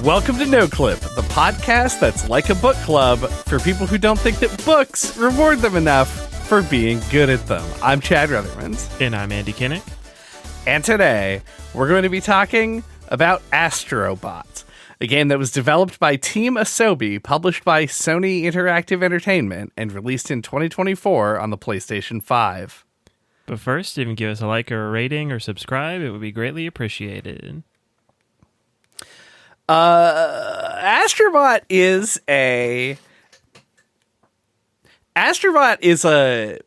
Welcome to No Clip, the podcast that's like a book club for people who don't think that books reward them enough for being good at them. I'm Chad Ruthermans. And I'm Andy Kinnick. And today, we're going to be talking about Astro Bot, a game that was developed by Team Asobi, published by Sony Interactive Entertainment, and released in 2024 on the PlayStation 5. But first, if you can give us a like or a rating or subscribe, it would be greatly appreciated. Astro Bot is a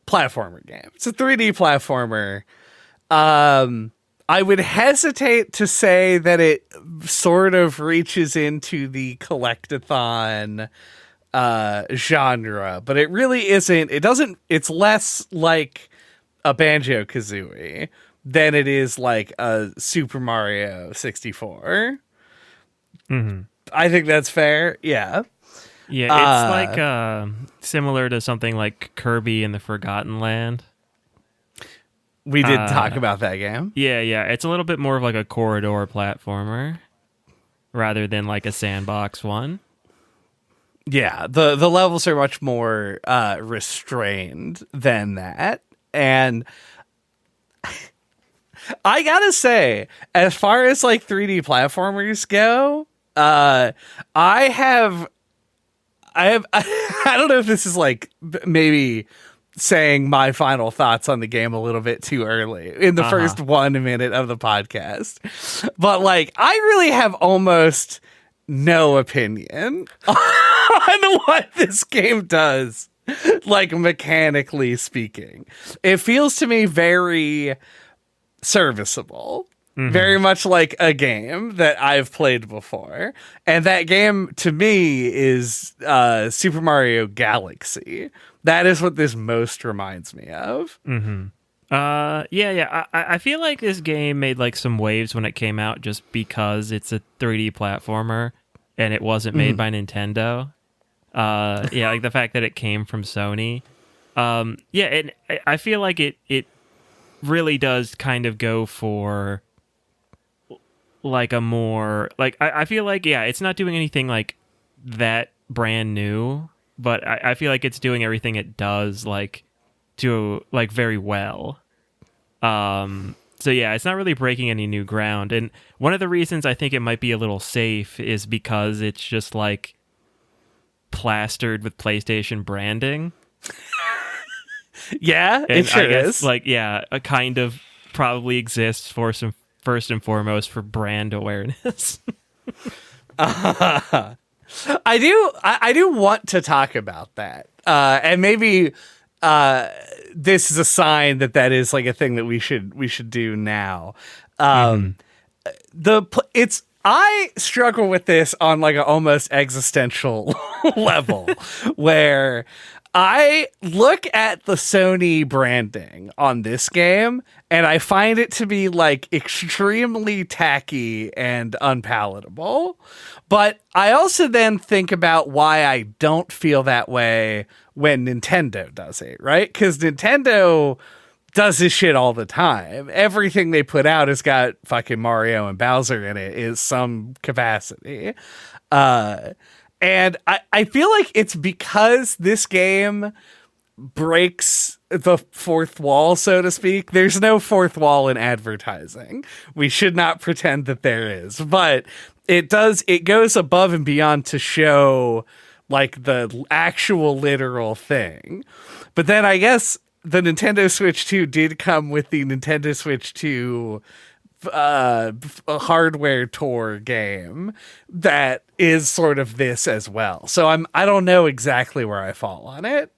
platformer game. It's a 3D platformer. I would hesitate to say that it sort of reaches into the collectathon genre, but it really isn't. It's less like a Banjo-Kazooie than it is like a Super Mario 64. Mm-hmm. I think that's fair. Yeah. Yeah, it's like similar to something like Kirby and the Forgotten Land. We did talk about that game. Yeah. It's a little bit more of like a corridor platformer rather than like a sandbox one. Yeah, the levels are much more restrained than that. And I gotta say, as far as like 3D platformers go, I don't know if this is like maybe saying my final thoughts on the game a little bit too early in the first 1 minute of the podcast, but like I really have almost no opinion on what this game does, like mechanically speaking. It feels to me very serviceable. Mm-hmm. Very much like a game that I've played before. And that game, to me, is Super Mario Galaxy. That is what this most reminds me of. Mm-hmm. Yeah. I feel like this game made like some waves when it came out just because it's a 3D platformer and it wasn't made by Nintendo. Yeah, like the fact that it came from Sony. Yeah, and I feel like it really does kind of go for like a more like I feel like, yeah, it's not doing anything like that brand new, but I feel like it's doing everything it does like to like very well. So yeah, it's not really breaking any new ground. And one of the reasons I think it might be a little safe is because it's just like plastered with PlayStation branding. Yeah, and it sure is. Like, yeah, a kind of probably exists for some first and foremost for brand awareness. I do want to talk about that. And maybe this is a sign that is like a thing that we should do now. I struggle with this on like an almost existential level where I look at the Sony branding on this game and I find it to be like extremely tacky and unpalatable. But I also then think about why I don't feel that way when Nintendo does it, right? Because Nintendo does this shit all the time. Everything they put out has got fucking Mario and Bowser in it in some capacity. And I feel like it's because this game breaks the fourth wall, so to speak. There's no fourth wall in advertising. We should not pretend that there is. But it goes above and beyond to show like the actual literal thing. But then I guess the Nintendo Switch 2 did come with the Nintendo Switch 2 a hardware tour game that is sort of this as well. So I don't know exactly where I fall on it.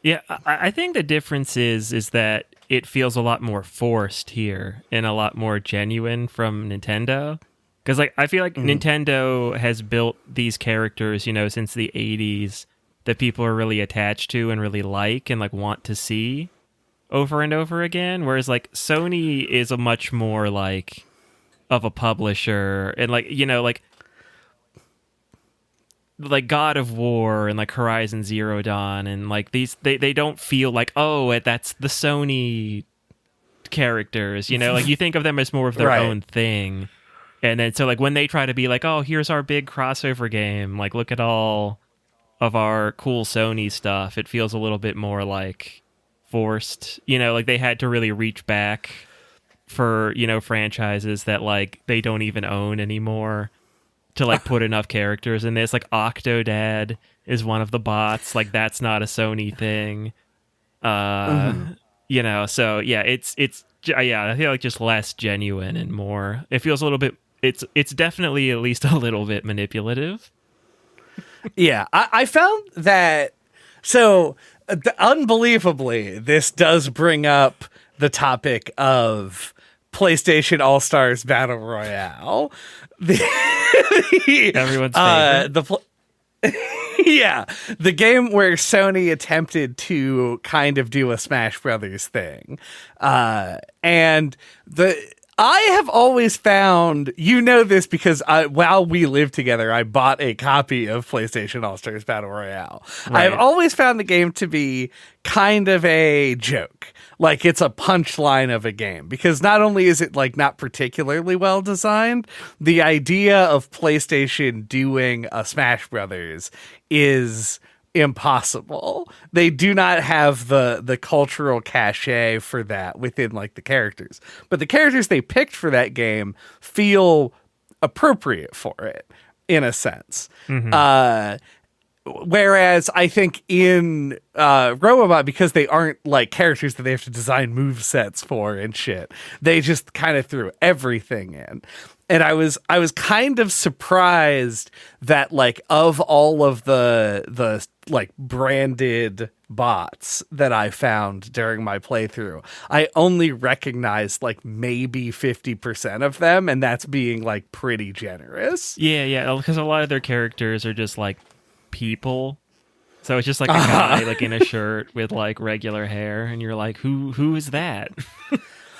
Yeah, I think the difference is that it feels a lot more forced here and a lot more genuine from Nintendo. Because like I feel like Nintendo has built these characters, you know, since the 80s that people are really attached to and really like and like want to see over and over again, whereas like Sony is a much more like of a publisher, and like, you know, like God of War and like Horizon Zero Dawn and like these they don't feel like, oh, that's the Sony characters, you know, like you think of them as more of their own thing. And then so like when they try to be like, oh, here's our big crossover game, like look at all of our cool Sony stuff, it feels a little bit more like forced. Like they had to really reach back for, franchises that like they don't even own anymore to like put enough characters in this. Like Octodad is one of the bots. Like that's not a Sony thing. So yeah, it's I feel like just less genuine and more. It feels a little bit. It's definitely at least a little bit manipulative. Yeah, I found that. So unbelievably, this does bring up the topic of PlayStation All-Stars Battle Royale. Everyone's favorite. Yeah, the game where Sony attempted to kind of do a Smash Brothers thing. And I have always found, this because while we lived together, I bought a copy of PlayStation All-Stars Battle Royale. Right. I've always found the game to be kind of a joke. Like it's a punchline of a game, because not only is it like not particularly well designed, the idea of PlayStation doing a Smash Brothers is impossible. They do not have the cultural cachet for that within like the characters. But the characters they picked for that game feel appropriate for it in a sense. Mm-hmm. Whereas I think in Robobot, because they aren't like characters that they have to design movesets for and shit, they just kind of threw everything in. And I was kind of surprised that like of all of the like branded bots that I found during my playthrough, I only recognized like maybe 50% of them, and that's being like pretty generous. Yeah, because a lot of their characters are just like people. So it's just like a guy like in a shirt with like regular hair, and you're like, who is that?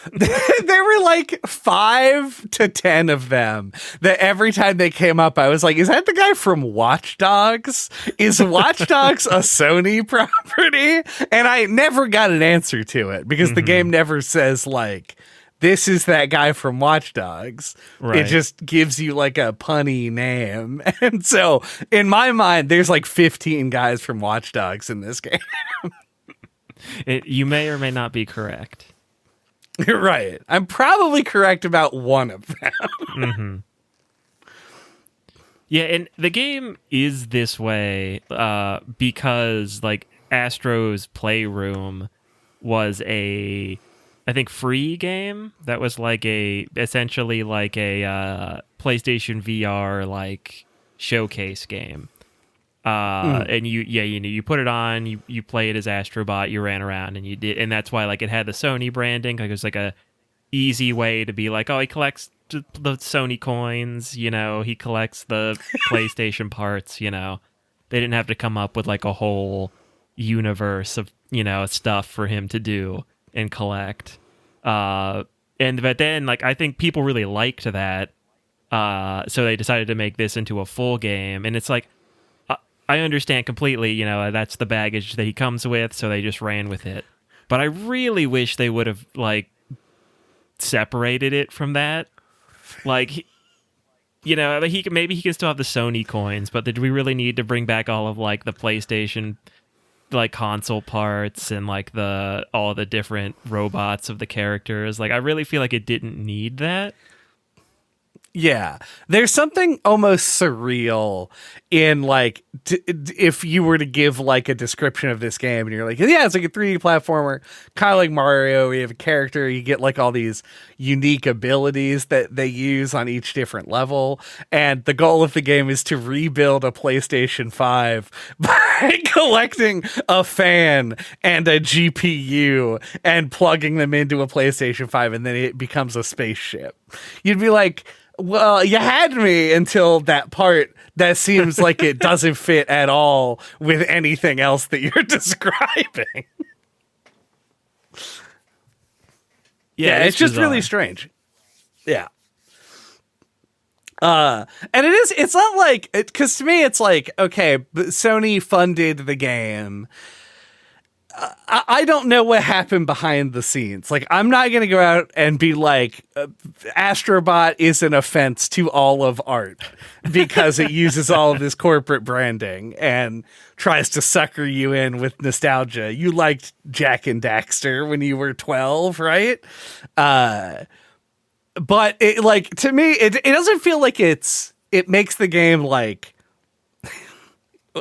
There were like 5 to 10 of them that every time they came up, I was like, is that the guy from Watch Dogs? Is Watch Dogs a Sony property? And I never got an answer to it because the game never says like, this is that guy from Watch Dogs. Right. It just gives you like a punny name. And so in my mind, there's like 15 guys from Watch Dogs in this game. You may or may not be correct. Right. I'm probably correct about one of them. Mm-hmm. Yeah, and the game is this way because like Astro's Playroom was a, I think, free game that was like essentially like a PlayStation VR like showcase game. And you put it on, you play it as Astro Bot, you ran around and you did, and that's why like it had the Sony branding. Like it was like a easy way to be like, oh, he collects the Sony coins, he collects the PlayStation parts, they didn't have to come up with like a whole universe of stuff for him to do and collect. But then like I think people really liked that, so they decided to make this into a full game, and it's like, I understand completely, that's the baggage that he comes with, so they just ran with it. But I really wish they would have, like, separated it from that. Like, maybe he can still have the Sony coins, but did we really need to bring back all of, like, the PlayStation, like, console parts and, like, all the different robots of the characters? Like, I really feel like it didn't need that. Yeah, there's something almost surreal in like if you were to give like a description of this game and you're like, yeah, it's like a 3D platformer, kind of like Mario. You have a character, you get like all these unique abilities that they use on each different level, and the goal of the game is to rebuild a PlayStation 5 by collecting a fan and a GPU and plugging them into a PlayStation 5, and then it becomes a spaceship. You'd be like, well, you had me until that part that seems like it doesn't fit at all with anything else that you're describing. Yeah, it's just really strange. Yeah. And it's not like, because to me it's like, okay, Sony funded the game. I don't know what happened behind the scenes. Like, I'm not going to go out and be like, Astro Bot is an offense to all of art because it uses all of this corporate branding and tries to sucker you in with nostalgia. You liked Jack and Daxter when you were 12, right? But it, like, to me, it doesn't feel like it makes the game like,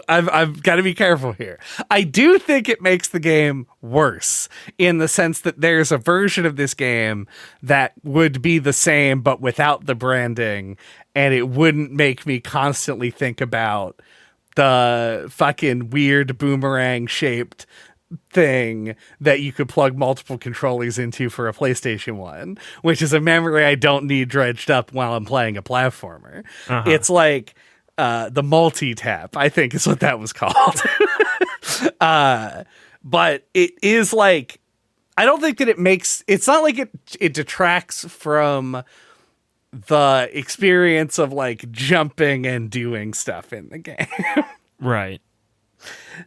I've got to be careful here. I do think it makes the game worse in the sense that there's a version of this game that would be the same but without the branding, and it wouldn't make me constantly think about the fucking weird boomerang shaped thing that you could plug multiple controllers into for a PlayStation 1, which is a memory I don't need dredged up while I'm playing a platformer. It's like the multi-tap, I think is what that was called. But it is like, I don't think that it's not like it detracts from the experience of like jumping and doing stuff in the game. Right.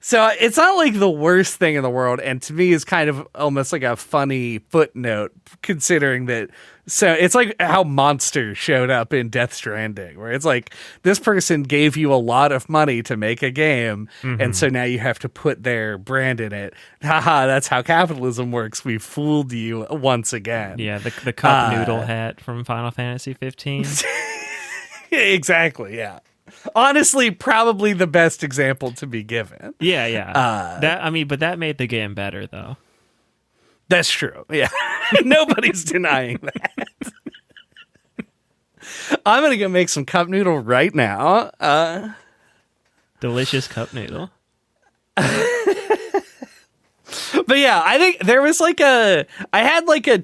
So it's not like the worst thing in the world, and to me is kind of almost like a funny footnote, considering that. So it's like how Monster showed up in Death Stranding, where it's like this person gave you a lot of money to make a game, and so now you have to put their brand in it. Haha, that's how capitalism works. We fooled you once again. Yeah, the cup noodle hat from Final Fantasy 15. Exactly, yeah. Honestly, probably the best example to be given. Yeah. But that made the game better, though. That's true. Yeah. Nobody's denying that. I'm going to go make some cup noodle right now. Delicious cup noodle. But yeah, I think there was like I had like a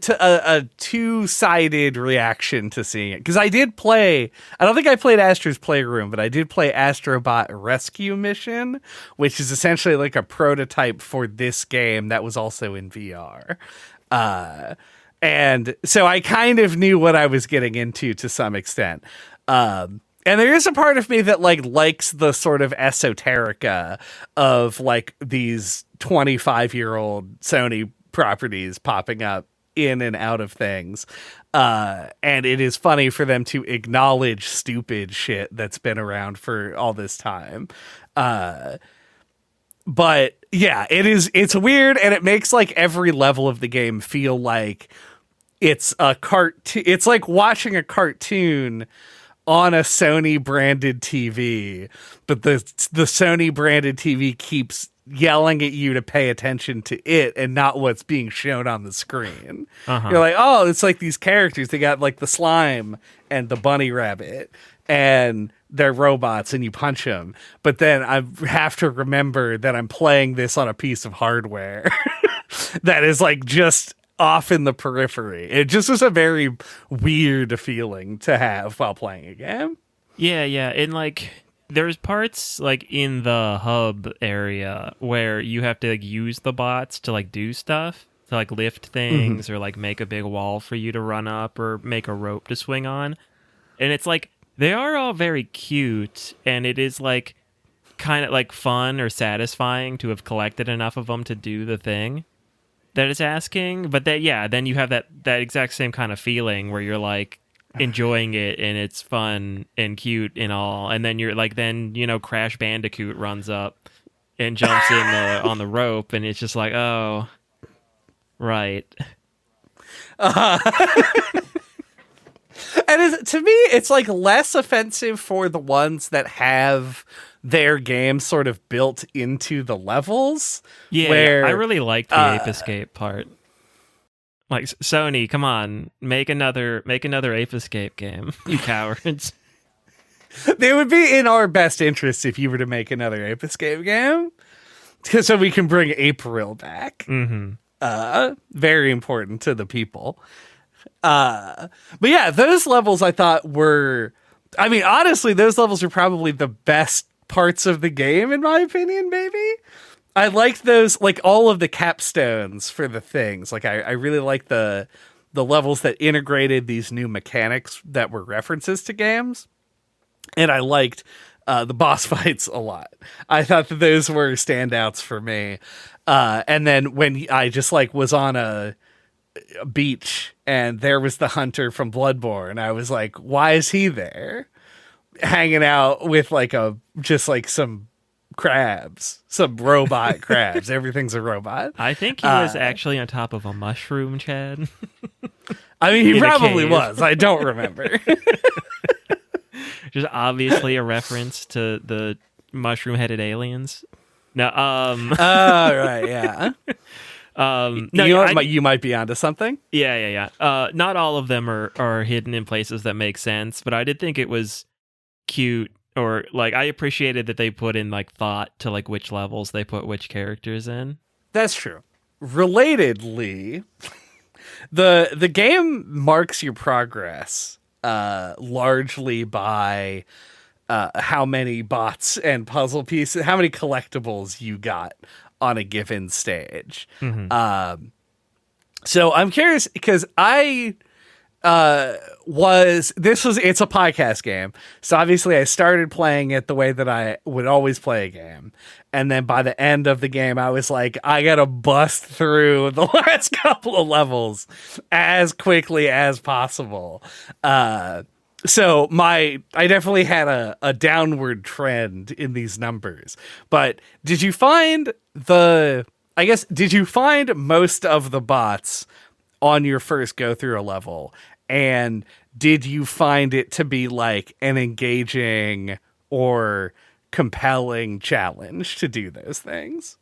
two-sided reaction to seeing it. Because I don't think I played Astro's Playroom, but I did play Astro Bot Rescue Mission, which is essentially like a prototype for this game that was also in VR. And so I kind of knew what I was getting into to some extent. And there is a part of me that like likes the sort of esoterica of like these 25-year-old Sony properties popping up in and out of things. And it is funny for them to acknowledge stupid shit that's been around for all this time. But yeah, it's weird, and it makes like every level of the game feel like it's a it's like watching a cartoon on a Sony branded TV, but the Sony branded TV keeps yelling at you to pay attention to it and not what's being shown on the screen. You're like, oh, it's like these characters. They got like the slime and the bunny rabbit, and they're robots, and you punch them. But then I have to remember that I'm playing this on a piece of hardware that is like just off in the periphery. It just was a very weird feeling to have while playing a game. Yeah, and like there's parts like in the hub area where you have to like use the bots to like do stuff, to like lift things or like make a big wall for you to run up or make a rope to swing on. And it's like they are all very cute, and it is like kind of like fun or satisfying to have collected enough of them to do the thing that it's asking. But that, yeah, then you have that exact same kind of feeling where you're like enjoying it and it's fun and cute and all, and then you're like, then Crash Bandicoot runs up and jumps in on the rope, and it's just like, oh, right. And to me, it's like less offensive for the ones that have their game sort of built into the levels. Yeah, where, I really liked the Ape Escape part. Like, Sony, come on, make another Ape Escape game, you cowards. It would be in our best interest if you were to make another Ape Escape game, so we can bring April back. Very important to the people. But yeah, those levels I thought were, I mean, honestly, those levels are probably the best parts of the game, in my opinion, maybe. I liked those, like all of the capstones for the things. Like I really like the levels that integrated these new mechanics that were references to games. And I liked the boss fights a lot. I thought that those were standouts for me. And then when I just like was on a beach and there was the hunter from Bloodborne, I was like, why is he there? Hanging out with like some crabs, some robot crabs. Everything's a robot. I think he was actually on top of a mushroom, Chad. I mean, he probably was. I don't remember. Just obviously a reference to the mushroom-headed aliens. No, right, yeah. You might be onto something. Yeah. Not all of them are hidden in places that make sense, but I did think it was cute, or like I appreciated that they put in like thought to like which levels they put which characters in. That's true. Relatedly, the game marks your progress largely by how many bots and puzzle pieces, how many collectibles you got on a given stage. Mm-hmm. So I'm curious because it's a podcast game. So obviously I started playing it the way that I would always play a game. And then by the end of the game, I was like, I got to bust through the last couple of levels as quickly as possible. So I definitely had a downward trend in these numbers. But did you find most of the bots on your first go through a level? And did you find it to be like an engaging or compelling challenge to do those things?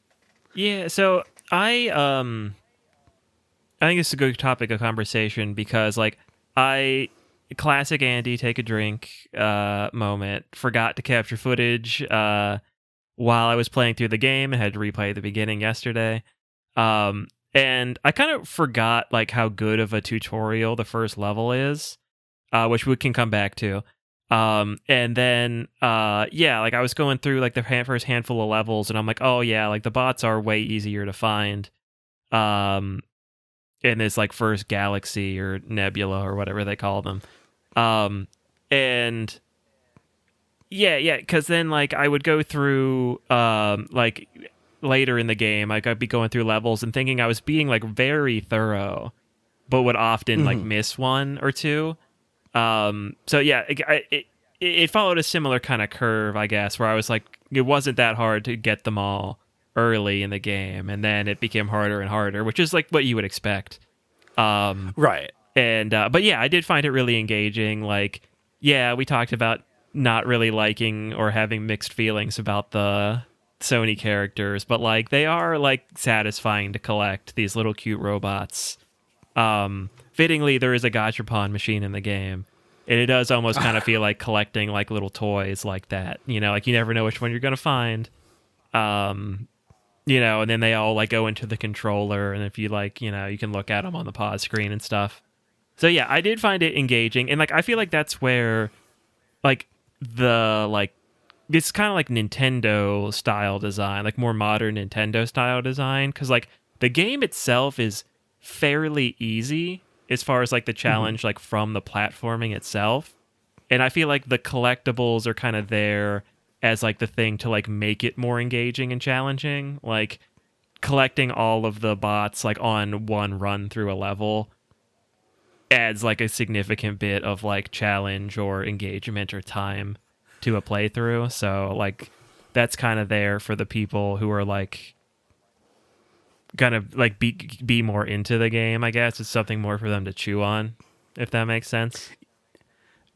Yeah, so I think it's a good topic of conversation because like classic Andy take a drink moment, forgot to capture footage while I was playing through the game and had to replay the beginning yesterday. And I kind of forgot like how good of a tutorial the first level is, which we can come back to. And then like I was going through like the first handful of levels and I'm like, oh yeah, like the bots are way easier to find in this like first galaxy or nebula or whatever they call them. And yeah, because then like I would go through like later in the game, like I'd be going through levels and thinking I was being like very thorough, but would often like miss one or two. So yeah, it followed a similar kind of curve, I guess, where I was like, it wasn't that hard to get them all early in the game, and then it became harder and harder, which is like what you would expect. Right. And but yeah, I did find it really engaging. Like, yeah, we talked about not really liking or having mixed feelings about the Sony characters, but like they are like satisfying to collect, these little cute robots. Fittingly, there is a gachapon machine in the game, and it does almost kind of feel like collecting like little toys like that, you know, like you never know which one you're gonna find. You know, and then they all like go into the controller, and if you like, you know, you can look at them on the pause screen and stuff. So yeah, I did find it engaging, and like I feel like that's where like the like it's kind of like Nintendo style design, like more modern Nintendo style design, because like the game itself is fairly easy as far as like the challenge like from the platforming itself, and I feel like the collectibles are kind of there as like the thing to like make it more engaging and challenging. Like collecting all of the bots like on one run through a level adds like a significant bit of like challenge or engagement or time to a playthrough. So like that's kind of there for the people who are like gonna like be more into the game, I guess. It's something more for them to chew on, if that makes sense.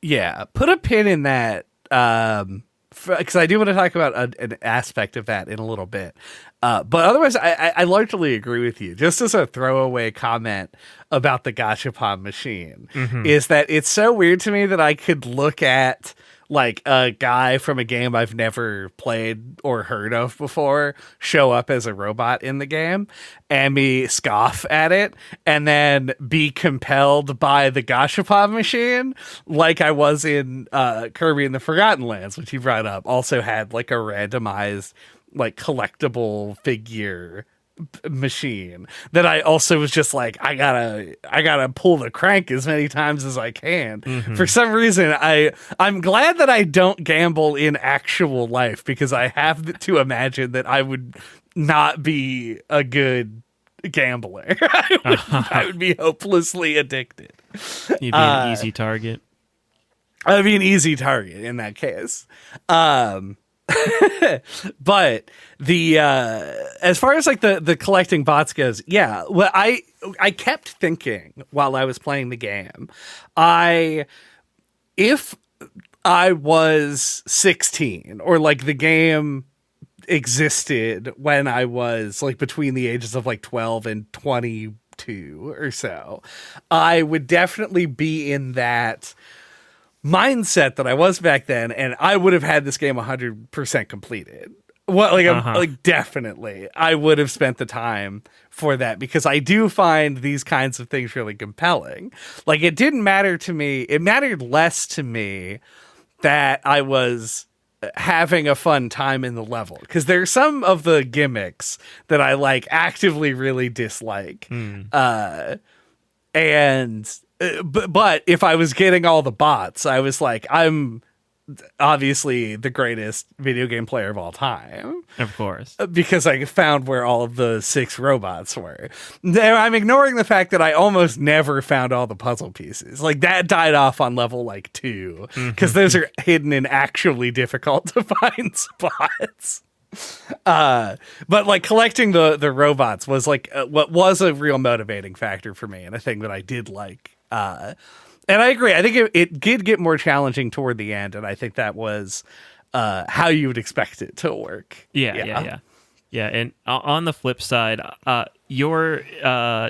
Yeah, put a pin in that, because I do want to talk about an aspect of that in a little bit. But otherwise, I largely agree with you. Just as a throwaway comment about the gachapon machine, is that it's so weird to me that I could look at like a guy from a game I've never played or heard of before show up as a robot in the game and me scoff at it and then be compelled by the gachapon machine like I was in Kirby and the Forgotten Lands, which you brought up, also had like a randomized like collectible figure machine that I also was just like, I gotta pull the crank as many times as I can. For some reason, I'm glad that I don't gamble in actual life, because I have to imagine that I would not be a good gambler. I would be hopelessly addicted. You'd be an easy target. I'd be an easy target in that case. But the as far as like the collecting bots goes, yeah. Well, I kept thinking while I was playing the game, if I was 16, or like the game existed when I was like between the ages of like 12 and 22 or so, I would definitely be in that mindset that I was back then, and I would have had this game 100% completed. Well, like definitely, I would have spent the time for that, because I do find these kinds of things really compelling. Like, it didn't matter to me; it mattered less to me that I was having a fun time in the level, because there's some of the gimmicks that I like actively really dislike, But if I was getting all the bots, I was like, I'm obviously the greatest video game player of all time. Of course. Because I found where all of the 6 robots were. Now, I'm ignoring the fact that I almost never found all the puzzle pieces. Like, that died off on level like 2, because those are hidden in actually difficult to find spots. But like collecting the robots was like what was a real motivating factor for me, and a thing that I did like. And I agree. I think it did get more challenging toward the end, and I think that was how you would expect it to work. Yeah. And on the flip side, your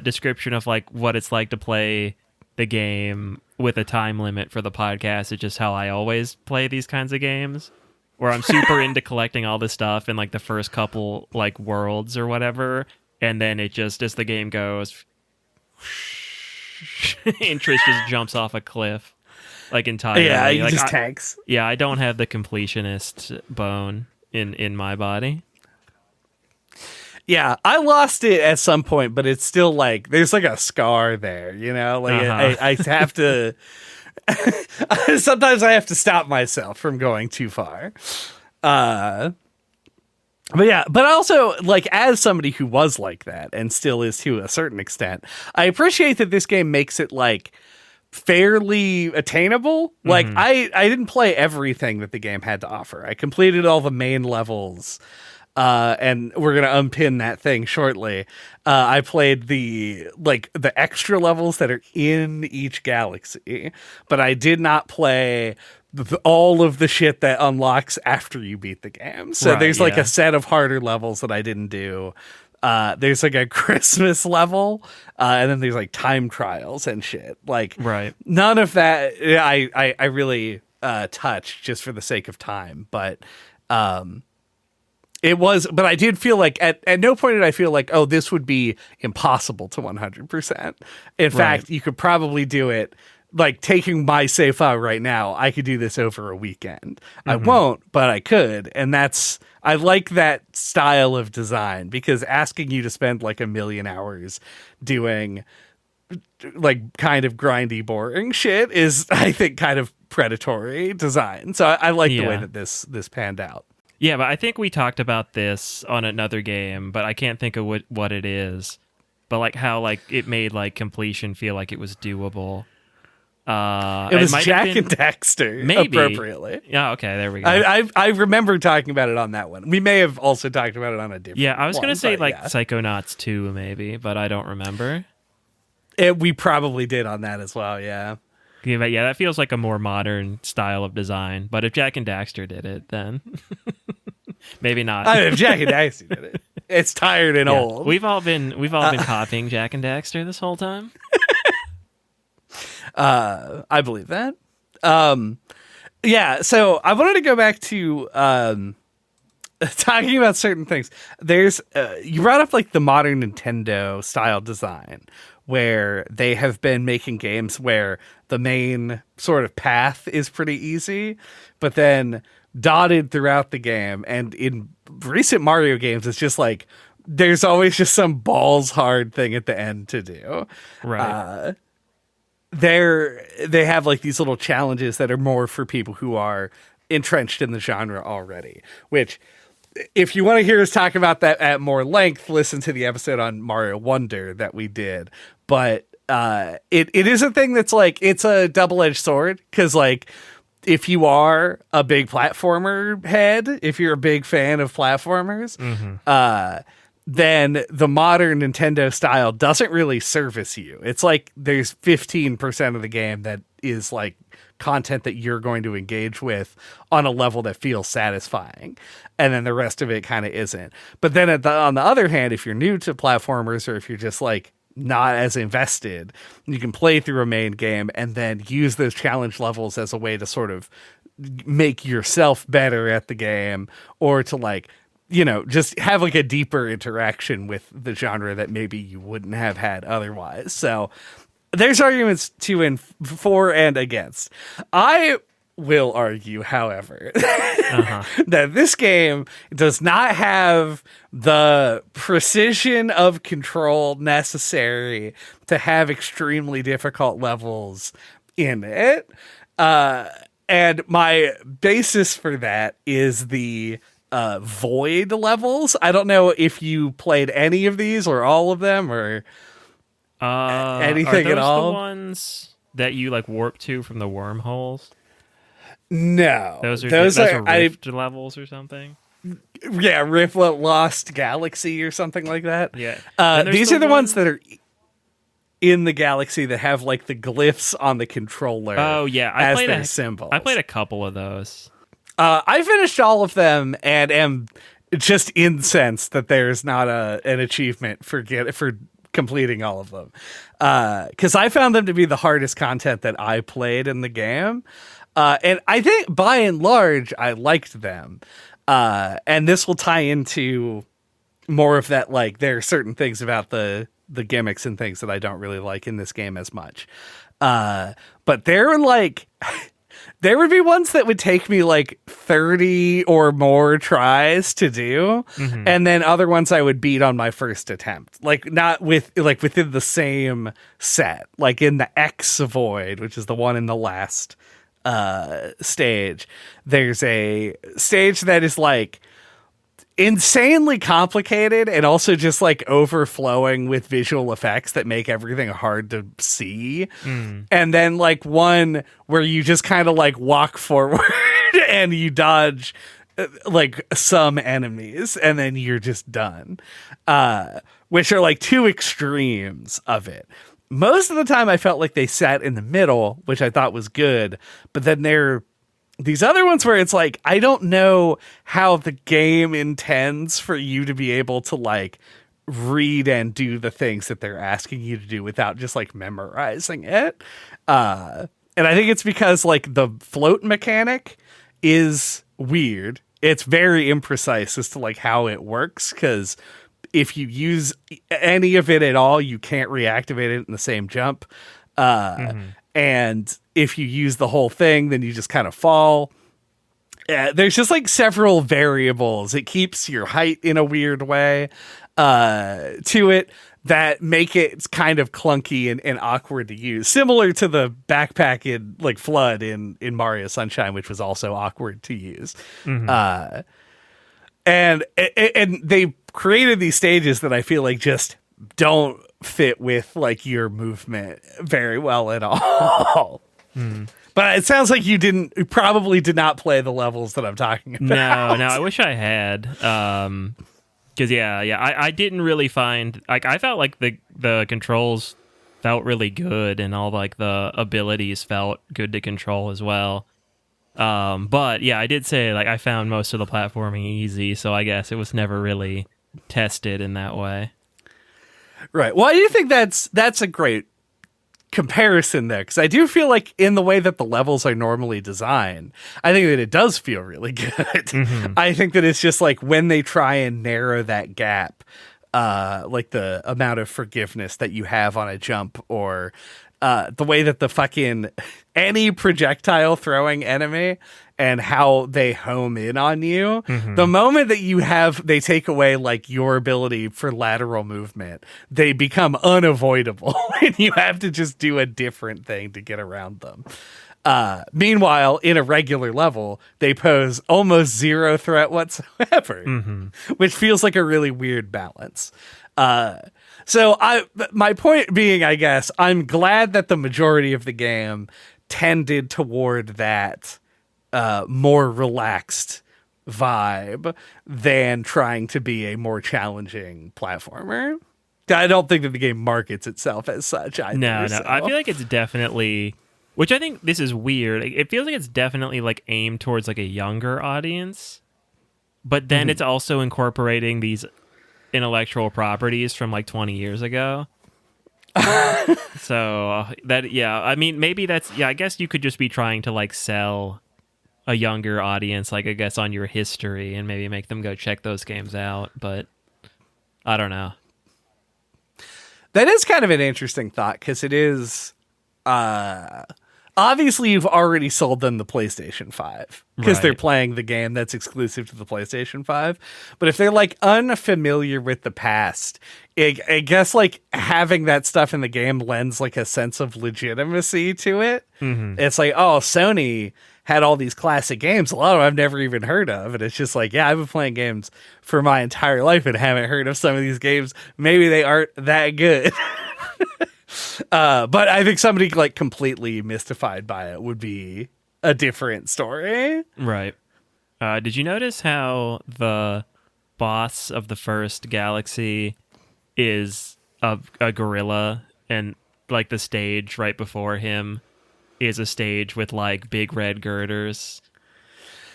description of like what it's like to play the game with a time limit for the podcast is just how I always play these kinds of games, where I'm super into collecting all this stuff in like the first couple like worlds or whatever, and then it just, as the game goes, interest just jumps off a cliff like entirely. Yeah, you like, just tanks. Yeah, I don't have the completionist bone in my body. Yeah, I lost it at some point, but it's still like there's like a scar there, you know? Like I have to sometimes I have to stop myself from going too far. But yeah, but also, like, as somebody who was like that and still is to a certain extent, I appreciate that this game makes it like fairly attainable. Like, I didn't play everything that the game had to offer. I completed all the main levels. And we're going to unpin that thing shortly. I played the extra levels that are in each galaxy, but I did not play all of the shit that unlocks after you beat the game. So there's like a set of harder levels that I didn't do. There's like a Christmas level, and then there's like time trials and shit. Like, none of that I really touched just for the sake of time, but it was, but I did feel like at no point did I feel like, oh, this would be impossible to 100%. In fact, you could probably do it. Like, taking my save file right now, I could do this over a weekend. I won't, but I could. And I like that style of design, because asking you to spend like 1 million hours doing like kind of grindy, boring shit is, I think, kind of predatory design. So I like the way that this panned out. Yeah, but I think we talked about this on another game, but I can't think of what it is. But like how like it made like completion feel like it was doable. It was Jack and Daxter, maybe. Appropriately. Yeah, okay, there we go. I remember talking about it on that one. We may have also talked about it on a different one. Yeah, I was going to say like Psychonauts 2 maybe, but I don't remember. We probably did on that as well, yeah. Yeah, but yeah, that feels like a more modern style of design. But if Jack and Daxter did it, then maybe not. I mean, if Jack and Daxter did it, it's tired and old. We've all been copying Jack and Daxter this whole time. I believe that. Yeah, so I wanted to go back to talking about certain things. There's you brought up like the modern Nintendo style design, where they have been making games where the main sort of path is pretty easy, but then dotted throughout the game, and in recent Mario games, it's just like there's always just some balls hard thing at the end to do. Right. They have like these little challenges that are more for people who are entrenched in the genre already, which if you want to hear us talk about that at more length, listen to the episode on Mario Wonder that we did. But it is a thing that's like, it's a double-edged sword, because like if you are a big platformer head, if you're a big fan of platformers, then the modern Nintendo style doesn't really service you. It's like there's 15% of the game that is like content that you're going to engage with on a level that feels satisfying, and then the rest of it kind of isn't. But then on the other hand, if you're new to platformers, or if you're just like not as invested, you can play through a main game and then use those challenge levels as a way to sort of make yourself better at the game, or to like, you know, just have like a deeper interaction with the genre that maybe you wouldn't have had otherwise. So there's arguments for and against. I will argue, however, that this game does not have the precision of control necessary to have extremely difficult levels in it. And my basis for that is the void levels. I don't know if you played any of these or all of them, or anything at all. Are those the ones that you like warp to from the wormholes? No, those are rift levels or something. Yeah, Rift Lost Galaxy or something like that. Yeah, these are the ones that are in the galaxy that have like the glyphs on the controller. Oh yeah, as their symbols. I played a couple of those. I finished all of them and am just incensed that there's not an achievement for completing all of them, because I found them to be the hardest content that I played in the game, and I think by and large I liked them, and this will tie into more of that. Like, there are certain things about the gimmicks and things that I don't really like in this game as much, but there were like there would be ones that would take me like 30 or more tries to do. And then other ones I would beat on my first attempt. Like, not within the same set. Like in the X Void, which is the one in the last stage, there's a stage that is like insanely complicated and also just like overflowing with visual effects that make everything hard to see. And then like one where you just kind of like walk forward and you dodge like some enemies and then you're just done, which are like two extremes of it. Most of the time I felt like they sat in the middle, which I thought was good, but then these other ones where it's like, I don't know how the game intends for you to be able to like read and do the things that they're asking you to do without just like memorizing it. And I think it's because like the float mechanic is weird. It's very imprecise as to like how it works, because if you use any of it at all, you can't reactivate it in the same jump. And if you use the whole thing, then you just kind of fall. There's just like several variables. It keeps your height in a weird way to it that make it kind of clunky and awkward to use. Similar to the backpack in like Flood in Mario Sunshine, which was also awkward to use. And they created these stages that I feel like just don't fit with like your movement very well at all. But it sounds like you probably did not play the levels that I'm talking about. No, I wish I had. Because I didn't really find, like, I felt like the controls felt really good and all like the abilities felt good to control as well. But yeah, I did say like I found most of the platforming easy, so I guess it was never really tested in that way. Right. Well, I do think that's a great comparison there, because I do feel like in the way that the levels are normally designed, I think that it does feel really good. I think that it's just like when they try and narrow that gap, like the amount of forgiveness that you have on a jump, or the way that the fucking any projectile throwing enemy and how they home in on you. The moment that they take away like your ability for lateral movement, they become unavoidable and you have to just do a different thing to get around them. Meanwhile, in a regular level, they pose almost zero threat whatsoever, which feels like a really weird balance. So my point being, I guess, I'm glad that the majority of the game tended toward that more relaxed vibe than trying to be a more challenging platformer. I don't think that the game markets itself as such either. No. So. I feel like it's definitely, which I think this is weird. It feels like it's definitely like aimed towards like a younger audience, but then it's also incorporating these intellectual properties from like 20 years ago. So that, yeah, I mean, maybe that's, yeah, I guess you could just be trying to like sell a younger audience, like I guess on your history and maybe make them go check those games out. But I don't know. That is kind of an interesting thought because it is, obviously you've already sold them the PlayStation 5 because they're playing the game that's exclusive to the PlayStation 5. But if they're like unfamiliar with the past, I guess like having that stuff in the game lends like a sense of legitimacy to it. It's like, oh, Sony had all these classic games, a lot of them I've never even heard of. And it's just like, yeah, I've been playing games for my entire life and haven't heard of some of these games. Maybe they aren't that good. But I think somebody like completely mystified by it would be a different story. Right. Did you notice how the boss of the first Galaxy is a gorilla and like the stage right before him is a stage with like big red girders?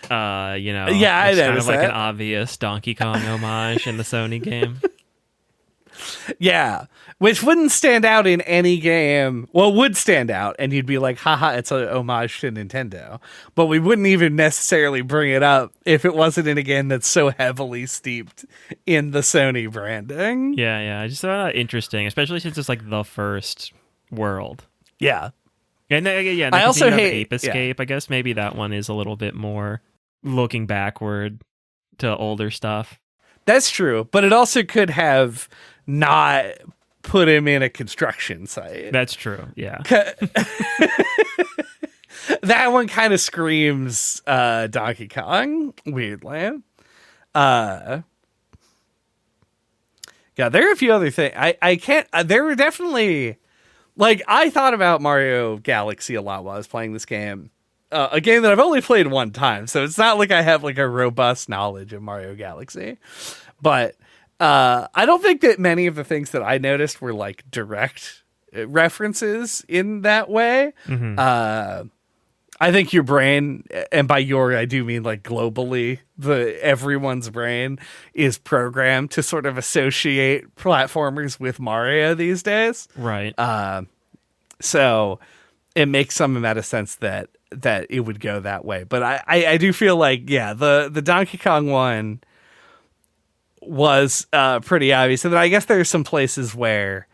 Yeah, I noticed kind of like an obvious Donkey Kong homage in the Sony game. Yeah, which wouldn't stand out in any game. Well, would stand out, and you'd be like, haha, it's an homage to Nintendo. But we wouldn't even necessarily bring it up if it wasn't in a game that's so heavily steeped in the Sony branding. Yeah, I just thought that interesting, especially since it's like the first world. Yeah. And I also hate Ape Escape. I guess maybe that one is a little bit more looking backward to older stuff. That's true, but it also could have not put him in a construction site. That's true, yeah. That one kind of screams Donkey Kong, weirdly. Yeah, there are a few other things. I can't... there were definitely... Like, I thought about Mario Galaxy a lot while I was playing this game. A game that I've only played one time, so it's not like I have like a robust knowledge of Mario Galaxy. But I don't think that many of the things that I noticed were like direct references in that way. I think your brain, and by your I do mean like globally, everyone's brain is programmed to sort of associate platformers with Mario these days. Right. So it makes some amount of sense that it would go that way. But I do feel like, yeah, the Donkey Kong one was pretty obvious. And then I guess there's some places where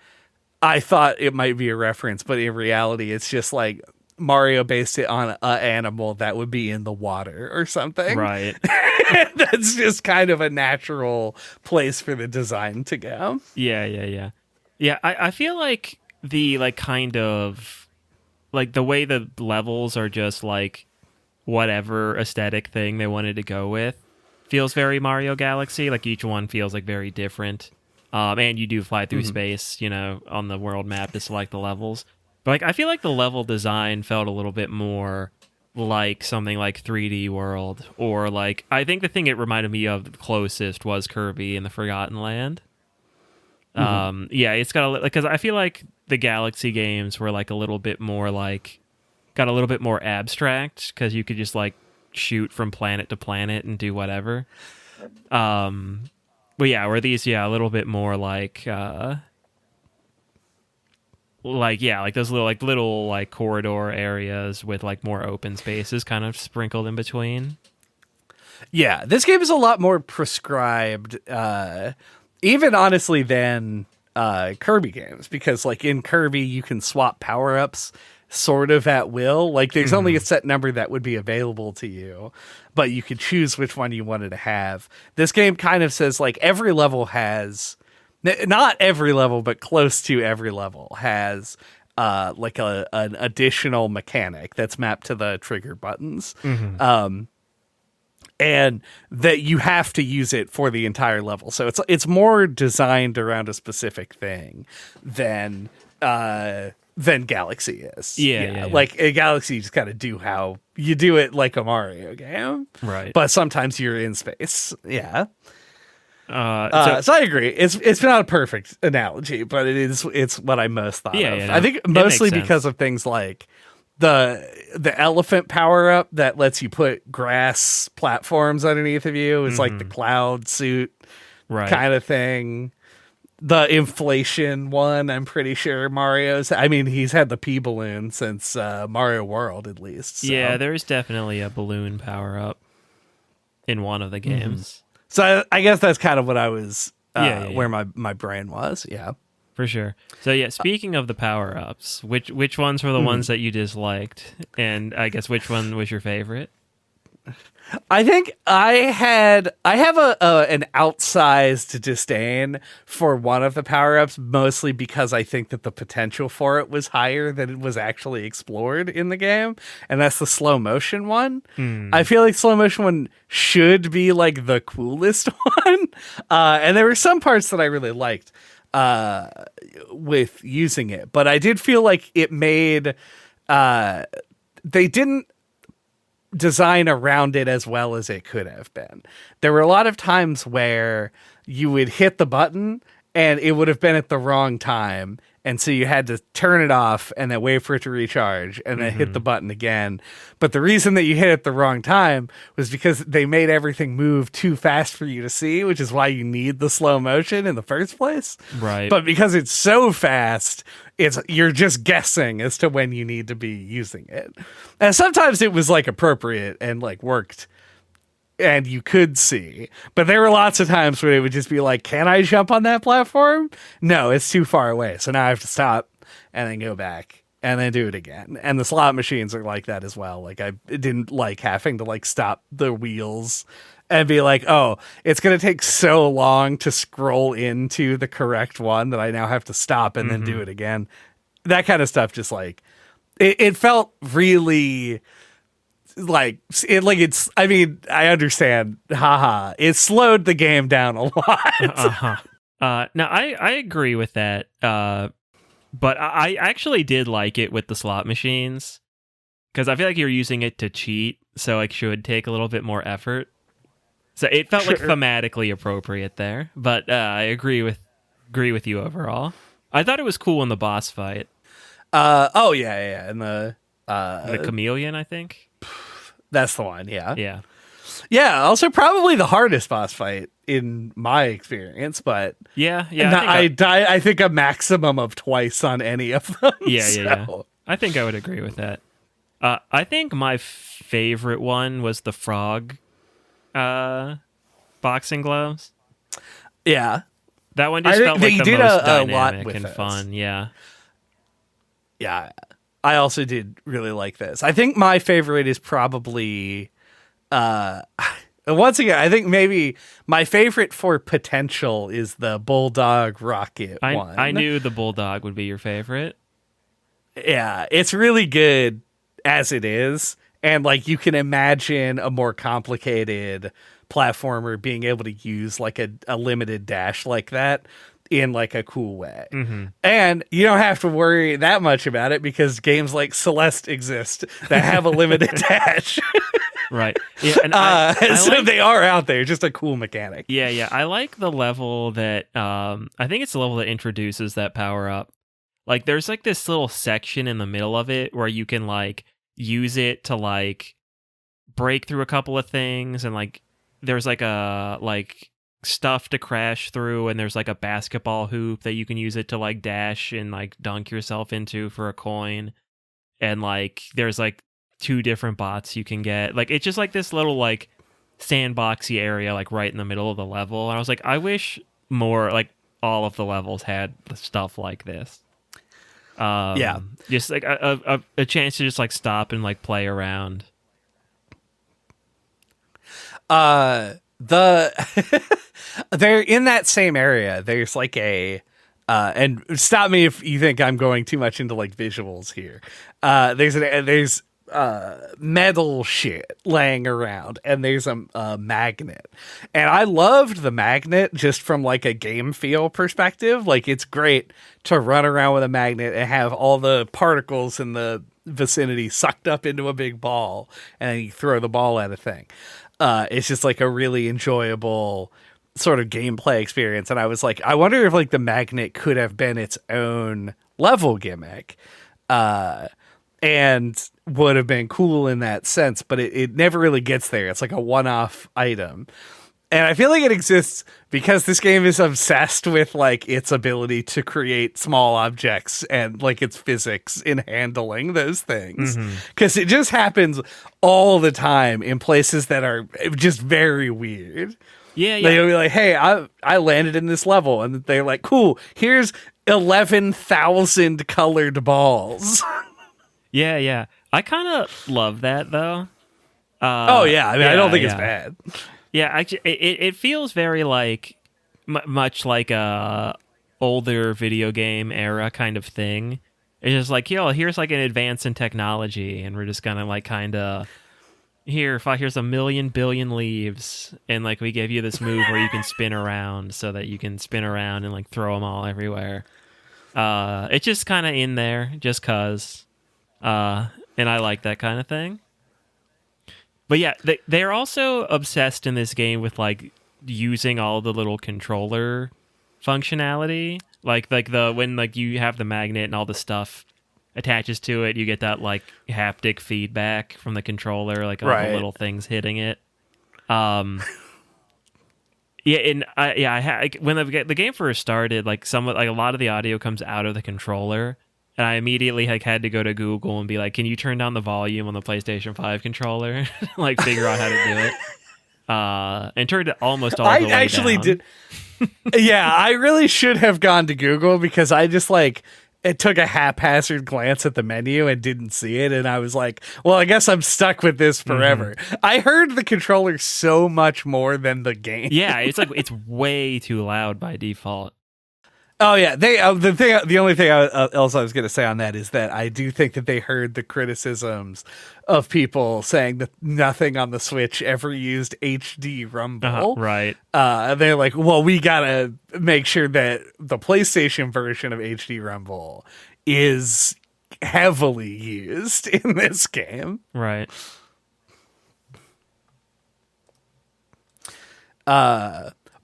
I thought it might be a reference, but in reality, it's just like Mario based it on an animal that would be in the water or something. Right. That's just kind of a natural place for the design to go. Yeah. Yeah, I feel like the like kind of like the way the levels are just like whatever aesthetic thing they wanted to go with feels very Mario Galaxy. Like each one feels like very different. And you do fly through space, on the world map to select the levels. But like I feel like the level design felt a little bit more like something like 3D World, or like I think the thing it reminded me of the closest was Kirby in the Forgotten Land. Yeah, it's got because I feel like the Galaxy games were like a little bit more like got a little bit more abstract because you could just like shoot from planet to planet and do whatever. But yeah, were these a little bit more like those little corridor areas with like more open spaces kind of sprinkled in between. Yeah, this game is a lot more prescribed, even honestly than Kirby games, because like in Kirby you can swap power-ups sort of at will. Like there's only a set number that would be available to you, but you could choose which one you wanted to have. This game kind of says like every level has, not every level, but close to every level has like an additional mechanic that's mapped to the trigger buttons. And that you have to use it for the entire level. So it's more designed around a specific thing than Galaxy is. Yeah. Like a Galaxy, you just kind of do how you do it like a Mario game. Right. But sometimes you're in space. Yeah. So I agree. It's not a perfect analogy, but it's what I most thought of. No, I think mostly because of things like the elephant power up that lets you put grass platforms underneath of you is like the cloud suit kind of thing. The inflation one, I'm pretty sure he's had the pea balloon since Mario World at least. So. Yeah, there's definitely a balloon power up in one of the games. So I guess that's kind of what I was where my brain was. Yeah. For sure. So yeah, speaking of the power ups, which ones were the ones that you disliked, and I guess which one was your favorite? I think I have an outsized disdain for one of the power ups, mostly because I think that the potential for it was higher than it was actually explored in the game, and that's the slow motion one. I feel like slow motion one should be like the coolest one, and there were some parts that I really liked with using it, but I did feel like it made they didn't design around it as well as it could have been. There were a lot of times where you would hit the button and it would have been at the wrong time, and so you had to turn it off and then wait for it to recharge and then hit the button again. But the reason that you hit it at the wrong time was because they made everything move too fast for you to see, which is why you need the slow motion in the first place. Right. But because it's so fast, you're just guessing as to when you need to be using it. And sometimes it was like appropriate and like worked and you could see, but there were lots of times where it would just be like, can I jump on that platform? No, it's too far away. So now I have to stop and then go back and then do it again. And the slot machines are like that as well. Like I didn't like having to like stop the wheels and be like, oh, it's going to take so long to scroll into the correct one that I now have to stop and then do it again. That kind of stuff. Just like, it felt really I understand. Haha. It slowed the game down a lot. Now I agree with that. But I actually did like it with the slot machines, because I feel like you're using it to cheat, so it should take a little bit more effort. So it felt like thematically appropriate there. But I agree with you overall. I thought it was cool in the boss fight. Yeah. And the chameleon, I think. That's the one, yeah. Yeah, also probably the hardest boss fight in my experience, but yeah. I think a maximum of twice on any of them. Yeah. I think I would agree with that. I think my favorite one was the frog boxing gloves. Yeah. That one just felt like the most dynamic and those. fun, yeah. Yeah. I also did really like this. I think my favorite is probably, once again, I think maybe my favorite for potential is the Bulldog Rocket one. I knew the Bulldog would be your favorite. Yeah, it's really good as it is. And like you can imagine a more complicated platformer being able to use like a limited dash like that in like a cool way. And you don't have to worry that much about it because games like Celeste exist that have a limited dash. Right. Yeah, and so they are out there, just a cool mechanic. Yeah. I like the level that I think it's the level that introduces that power up. Like there's like this little section in the middle of it where you can like use it to like break through a couple of things, and like there's like a stuff to crash through, and there's like a basketball hoop that you can use it to like dash and like dunk yourself into for a coin, and like there's like 2 different bots you can get. Like it's just like this little like sandboxy area like right in the middle of the level, and I was like, I wish more like all of the levels had stuff like this. Yeah. Just like a chance to just like stop and like play around. They're in that same area. There's like and stop me if you think I'm going too much into like visuals here. There's metal shit laying around, and there's a magnet, and I loved the magnet just from like a game feel perspective. Like, it's great to run around with a magnet and have all the particles in the vicinity sucked up into a big ball, and then you throw the ball at a thing. It's just like a really enjoyable sort of gameplay experience. And I was like, I wonder if like the magnet could have been its own level gimmick, and would have been cool in that sense, but it never really gets there. It's like a one-off item. And I feel like it exists because this game is obsessed with like its ability to create small objects and like its physics in handling those things. Because it just happens all the time in places that are just very weird. Yeah. They'll be like, hey, I landed in this level. And they're like, cool, here's 11,000 colored balls. Yeah. I kind of love that though. I mean, I don't think it's bad. Yeah, actually, it feels very like much like a older video game era kind of thing. It's just like, here's like an advance in technology, and we're just gonna like kind of here's a million billion leaves, and like we give you this move where you can spin around, so that you can spin around and like throw them all everywhere. It's just kind of in there just cause, and I like that kind of thing. But yeah, they're also obsessed in this game with like using all the little controller functionality, like when like you have the magnet and all the stuff attaches to it, you get that like haptic feedback from the controller, like all the little things hitting it. When the game first started, like a lot of the audio comes out of the controller. And I immediately like had to go to Google and be like, "Can you turn down the volume on the PlayStation 5 controller?" Like figure out how to do it. And turned it almost all the way actually down. did. Yeah, I really should have gone to Google because I just like it took a haphazard glance at the menu and didn't see it, and I was like, "Well, I guess I'm stuck with this forever." I heard the controller so much more than the game. Yeah, it's way too loud by default. Oh yeah, the only thing else I was going to say on that is that I do think that they heard the criticisms of people saying that nothing on the Switch ever used HD Rumble. Right. They're like, well, we gotta make sure that the PlayStation version of HD Rumble is heavily used in this game. Right.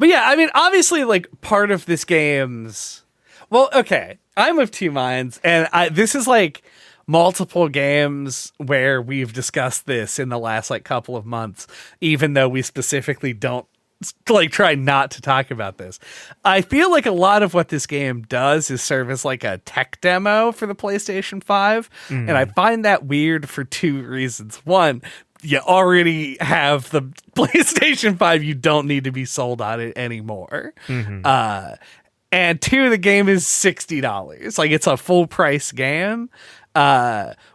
But yeah, I mean, obviously, like, part of this game's... Well, okay, I'm of two minds, and this is, like, multiple games where we've discussed this in the last, like, couple of months, even though we specifically don't, like, try not to talk about this. I feel like a lot of what this game does is serve as, like, a tech demo for the PlayStation 5, and I find that weird for two reasons. One, you already have the PlayStation 5. You don't need to be sold on it anymore. And two, the game is $60. Like, it's a full price game,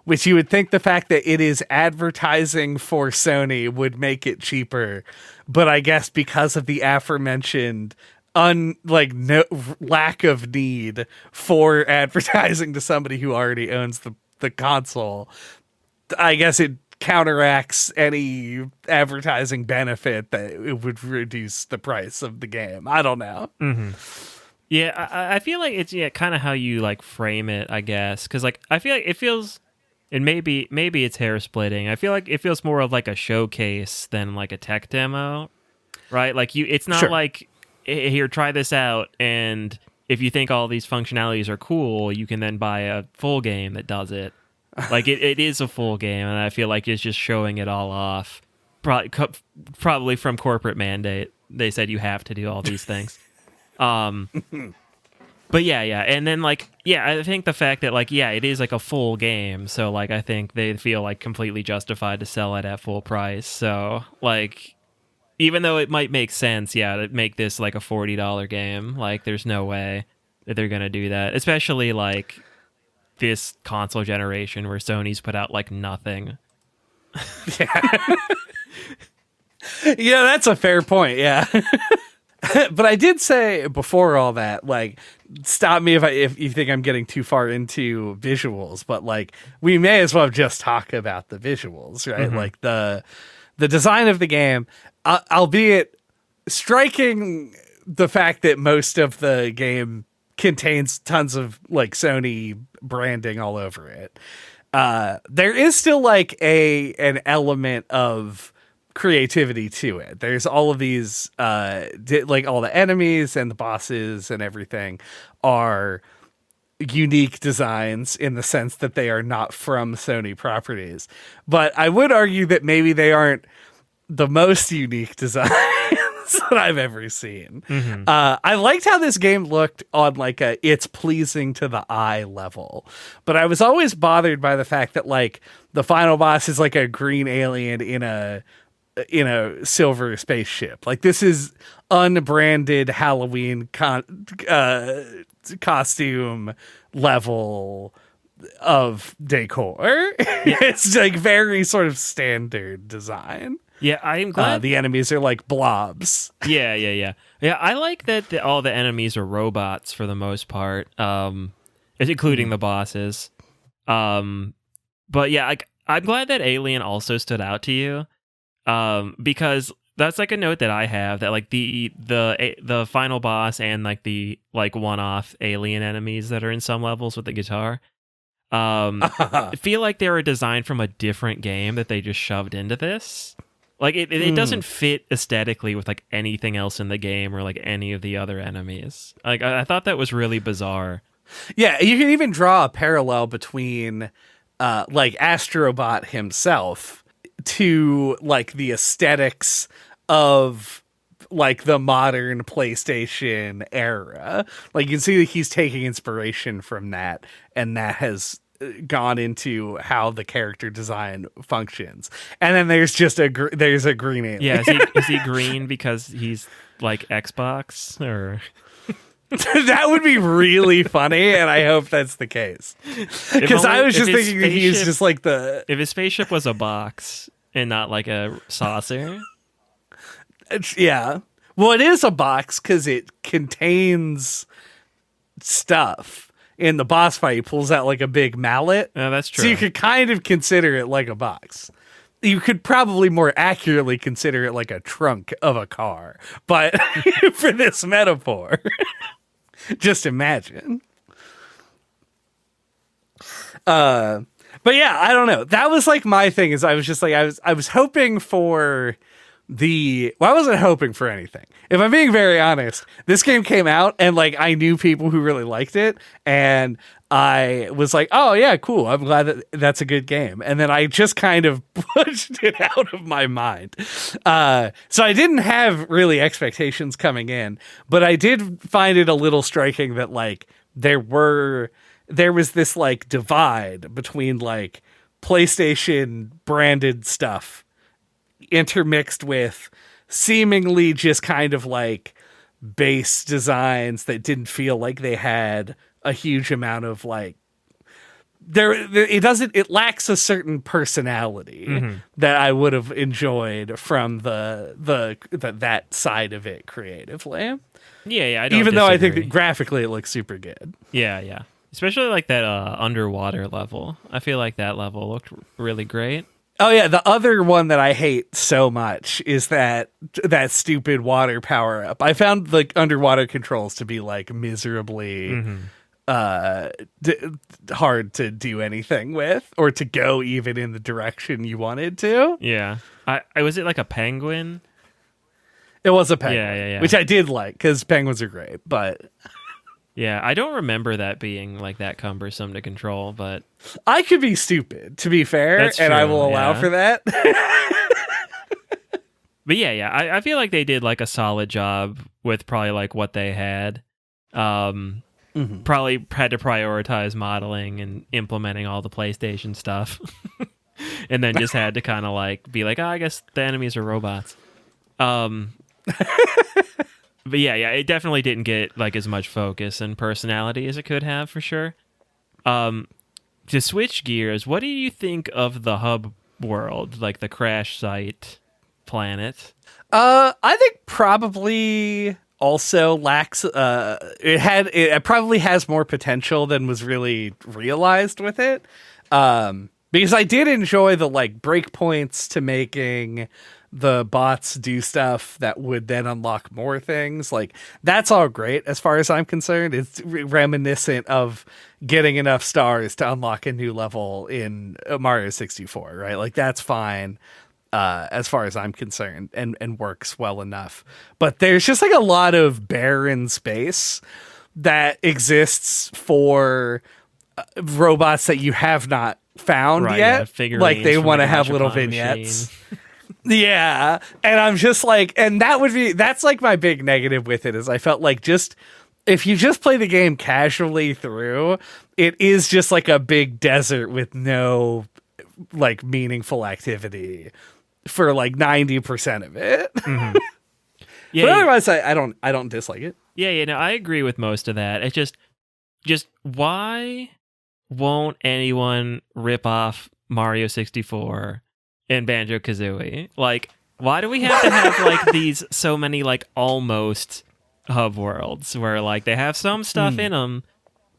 which you would think the fact that it is advertising for Sony would make it cheaper. But I guess because of the aforementioned lack of need for advertising to somebody who already owns the console, I guess it counteracts any advertising benefit that it would reduce the price of the game. I don't know. Yeah, I feel like it's kind of how you like frame it, I guess, because like I feel like it feels, and maybe it's hair splitting. I feel like it feels more of like a showcase than like a tech demo, right? Like it's not like, here, try this out, and if you think all these functionalities are cool, you can then buy a full game that does it. Like it is a full game, and I feel like it's just showing it all off. Probably from corporate mandate, they said you have to do all these things. But yeah, and then like I think the fact that like it is like a full game, so like I think they feel like completely justified to sell it at full price. So like even though it might make sense, yeah, to make this like a $40 game, like there's no way that they're gonna do that, especially like this console generation where Sony's put out like nothing. Yeah. Yeah, that's a fair point. Yeah. But I did say before all that, like, stop me if you think I'm getting too far into visuals, but like we may as well just talk about the visuals, right? Mm-hmm. Like the design of the game, albeit striking the fact that most of the game contains tons of like Sony branding all over it. There is still like an element of creativity to it. There's all of these like all the enemies and the bosses and everything are unique designs in the sense that they are not from Sony properties. But I would argue that maybe they aren't the most unique designs that I've ever seen. Mm-hmm. I liked how this game looked on like a it's pleasing to the eye level, but I was always bothered by the fact that like the final boss is like a green alien in a silver spaceship. Like this is unbranded Halloween costume level of decor. It's like very sort of standard design. Yeah, I'm glad the enemies are like blobs. Yeah. I like that all the enemies are robots for the most part, including the bosses. But yeah, I'm glad that Alien also stood out to you. Because that's like a note that I have that like the final boss and like the like one-off alien enemies that are in some levels with the guitar feel like they were designed from a different game that they just shoved into this. Like it doesn't fit aesthetically with like anything else in the game or like any of the other enemies. Like I thought that was really bizarre. Yeah, you can even draw a parallel between like Astro Bot himself to like the aesthetics of like the modern PlayStation era. Like you can see that he's taking inspiration from that, and that has gone into how the character design functions. And then there's just there's a green alien. Yeah, is he green because he's like Xbox or? That would be really funny, and I hope that's the case. Because I was just thinking that he's just like the... If his spaceship was a box and not like a saucer. Yeah. Well, it is a box because it contains stuff. In the boss fight, he pulls out like a big mallet. Oh, that's true. So you could kind of consider it like a box. You could probably more accurately consider it like a trunk of a car. But for this metaphor... Just imagine. But yeah, I don't know. That was like my thing is I was just like, I was hoping for I wasn't hoping for anything. If I'm being very honest, this game came out and like I knew people who really liked it and I was like, oh yeah, cool. I'm glad that that's a good game. And then I just kind of pushed it out of my mind. So I didn't have really expectations coming in, but I did find it a little striking that like there was this like divide between like PlayStation branded stuff intermixed with seemingly just kind of like base designs that didn't feel like they had a huge amount of like it lacks a certain personality that I would have enjoyed from that side of it creatively. Yeah, even though I think that graphically it looks super good. Yeah. Especially like that underwater level. I feel like that level looked really great. Oh yeah, the other one that I hate so much is that stupid water power up. I found the underwater controls to be like miserably hard to do anything with or to go even in the direction you wanted to. Yeah. I was it like a penguin? It was a penguin. Yeah. Which I did like because penguins are great, but yeah, I don't remember that being like that cumbersome to control, but I could be stupid, to be fair, That's and true, I will allow for that. But yeah, I feel like they did like a solid job with probably like what they had. Probably had to prioritize modeling and implementing all the PlayStation stuff. And then just had to kind of like be like, oh, I guess the enemies are robots. Um, but yeah, it definitely didn't get like as much focus and personality as it could have for sure. To switch gears, what do you think of the hub world, like the crash site planet? I think probably also lacks it probably has more potential than was really realized with it. Because I did enjoy the like breakpoints to making the bots do stuff that would then unlock more things. Like that's all great as far as I'm concerned. It's reminiscent of getting enough stars to unlock a new level in Mario 64, right? Like that's fine. As far as I'm concerned, and works well enough. But there's just like a lot of barren space that exists for robots that you have not found yet. Yeah, like they want to have little vignettes. Yeah. And I'm just like, and that's like my big negative with it is I felt like just, if you just play the game casually through, it is just like a big desert with no like meaningful activity for like 90% of it. Mm-hmm. Yeah, but otherwise I don't dislike it. Yeah, I agree with most of that. It's just why won't anyone rip off Mario 64 and Banjo-Kazooie? Like, why do we have to have like these so many like almost hub worlds where like they have some stuff in them,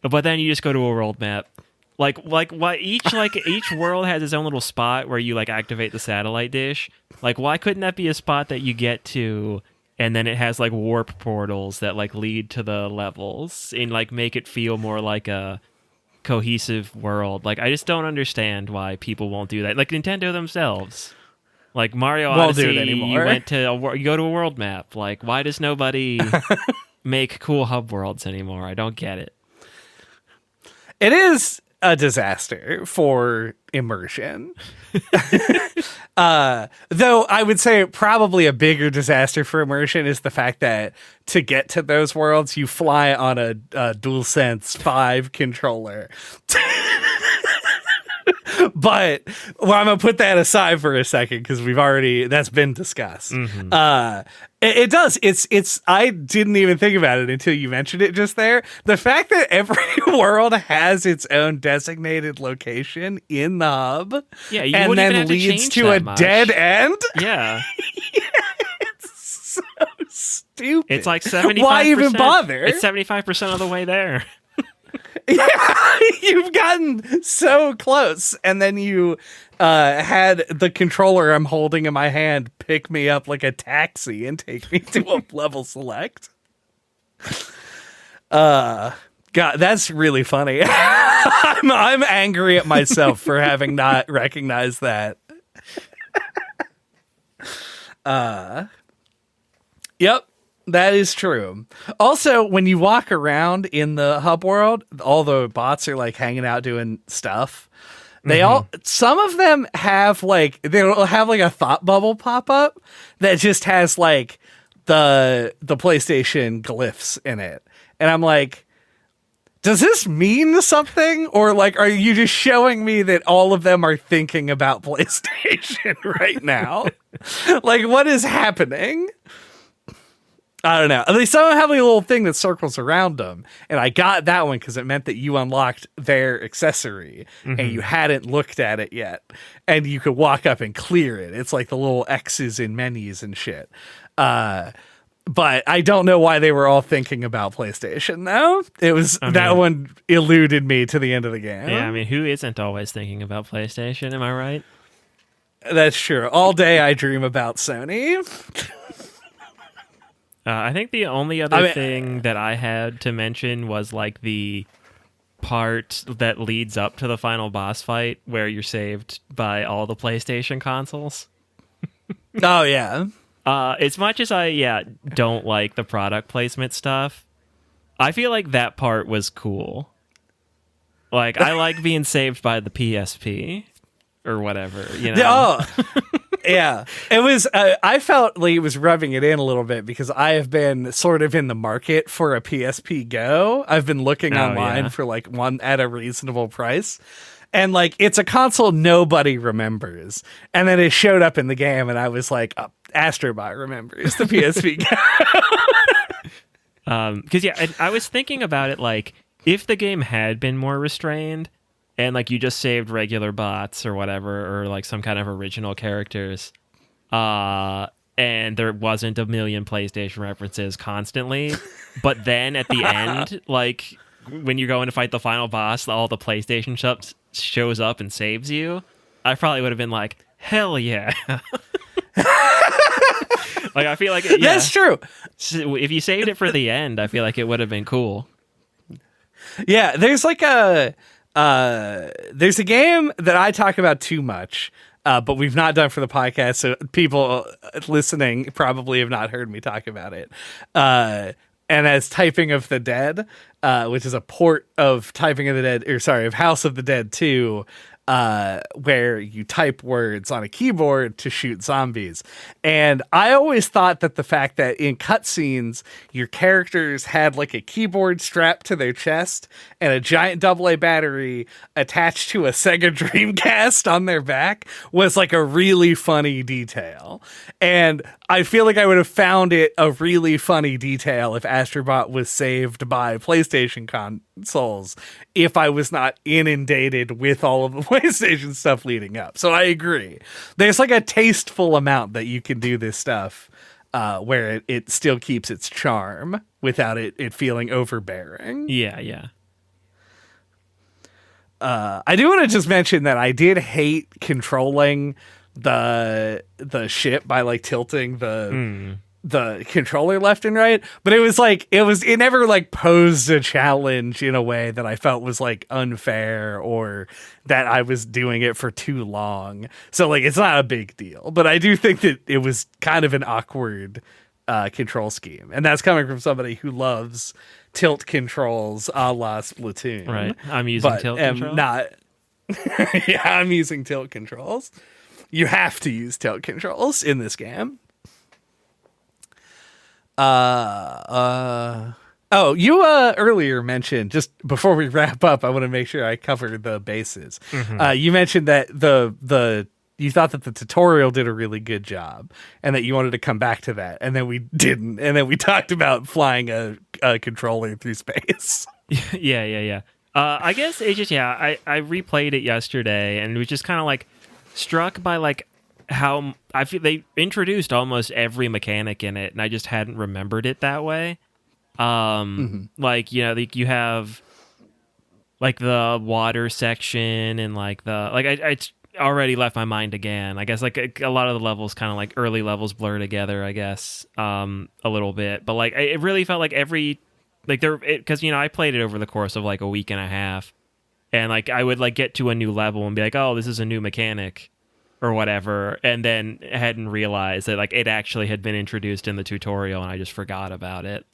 but then you just go to a world map? Like why each world has its own little spot where you like activate the satellite dish. Like why couldn't that be a spot that you get to and then it has like warp portals that like lead to the levels and like make it feel more like a cohesive world? Like I just don't understand why people won't do that. Like Nintendo themselves. Like Mario Odyssey, you go to a world map. Like why does nobody make cool hub worlds anymore? I don't get it. It is a disaster for immersion. Though I would say probably a bigger disaster for immersion is the fact that to get to those worlds, you fly on a DualSense 5 controller. But I'm gonna put that aside for a second because that's been discussed. Mm-hmm. It does. It's. I didn't even think about it until you mentioned it just there. The fact that every world has its own designated location in the hub, and then leads to a dead end. Yeah, it's so stupid. It's like 75%. Why even bother? It's 75% of the way there. Yeah, you've gotten so close, and then you had the controller I'm holding in my hand pick me up like a taxi and take me to a level select. God, that's really funny. I'm angry at myself for having not recognized that. Yep. That is true. Also, when you walk around in the hub world, all the bots are like hanging out doing stuff. Some of them have like, they'll have like a thought bubble pop up that just has like the PlayStation glyphs in it. And I'm like, does this mean something? Or like, are you just showing me that all of them are thinking about PlayStation right now? Like, what is happening? I don't know. At least some have a little thing that circles around them. And I got that one because it meant that you unlocked their accessory and you hadn't looked at it yet. And you could walk up and clear it. It's like the little X's in menus and shit. But I don't know why they were all thinking about PlayStation, though. That one eluded me to the end of the game. Yeah, I mean, who isn't always thinking about PlayStation? Am I right? That's true. All day I dream about Sony. I think the only other thing that I had to mention was like the part that leads up to the final boss fight where you're saved by all the PlayStation consoles. Oh, yeah. As much as I don't like the product placement stuff, I feel like that part was cool. Like, I like being saved by the PSP or whatever, you know? Oh, yeah. It was, I felt like it was rubbing it in a little bit because I have been sort of in the market for a PSP Go. I've been looking online for like one at a reasonable price. And like, it's a console nobody remembers. And then it showed up in the game, and I was like, oh, Astro Bot remembers the PS Vita. Because I was thinking about it, like, if the game had been more restrained and like you just saved regular bots or whatever, or like some kind of original characters, and there wasn't a million PlayStation references constantly, but then at the end, like when you're going to fight the final boss, all the PlayStation stuff shows up and saves you, I probably would have been like, hell yeah. Like, I feel like That's true. If you saved it for the end, I feel like it would have been cool. Yeah, there's like there's a game that I talk about too much, but we've not done for the podcast, so people listening probably have not heard me talk about it. And as Typing of the Dead, which is a port of Typing of the Dead, of House of the Dead 2, where you type words on a keyboard to shoot zombies. And I always thought that the fact that in cutscenes, your characters had like a keyboard strapped to their chest and a giant AA battery attached to a Sega Dreamcast on their back was like a really funny detail. And I feel like I would have found it a really funny detail if Astro Bot was saved by PlayStation consoles if I was not inundated with all of the PlayStation stuff leading up. So I agree. There's like a tasteful amount that you can do this stuff where it still keeps its charm without it feeling overbearing. Yeah. I do want to just mention that I did hate controlling the ship by like tilting the controller left and right, but it never like posed a challenge in a way that I felt was like unfair or that I was doing it for too long. So like, it's not a big deal, but I do think that it was kind of an awkward control scheme, and that's coming from somebody who loves tilt controls a la Splatoon. Right. I'm using tilt controls. Yeah, I'm using tilt controls. You have to use tilt controls in this game. You earlier mentioned, just before we wrap up, I want to make sure I cover the bases. Mm-hmm. You mentioned that you thought that the tutorial did a really good job and that you wanted to come back to that, and then we didn't, and then we talked about flying a controller through space. Yeah. I guess it just, I replayed it yesterday and was just kind of like struck by like how I feel they introduced almost every mechanic in it, and I just hadn't remembered it that way. Like, you know, like you have like the water section and like I already left my mind again. I guess like a lot of the levels kind of like early levels blur together, I guess, a little bit. But like it really felt like every like there, because you know I played it over the course of like a week and a half, and like I would like get to a new level and be like, oh, this is a new mechanic or whatever, and then hadn't realized that like it actually had been introduced in the tutorial and I just forgot about it.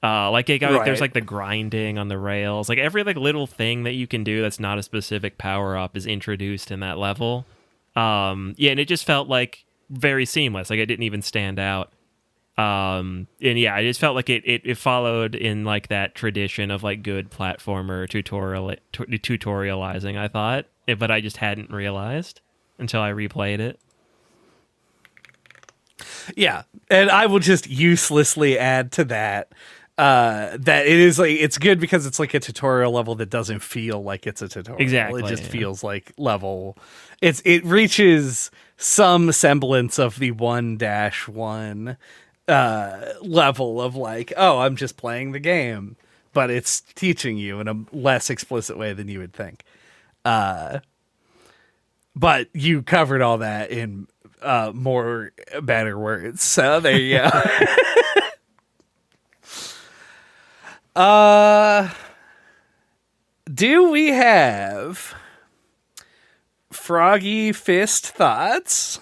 Like there's like the grinding on the rails, like every like little thing that you can do that's not a specific power up is introduced in that level. And it just felt like very seamless, like it didn't even stand out. And yeah, I just felt like it followed in like that tradition of like good platformer tutorializing, I thought, but I just hadn't realized until I replayed it. Yeah, and I will just uselessly add to that that it is like it's good because it's like a tutorial level that doesn't feel like it's a tutorial. Exactly, it just feels like level. It reaches some semblance of the 1-1 level of like, oh, I'm just playing the game, but it's teaching you in a less explicit way than you would think. But you covered all that in more better words, so there you go. Do we have Froggy Fist thoughts?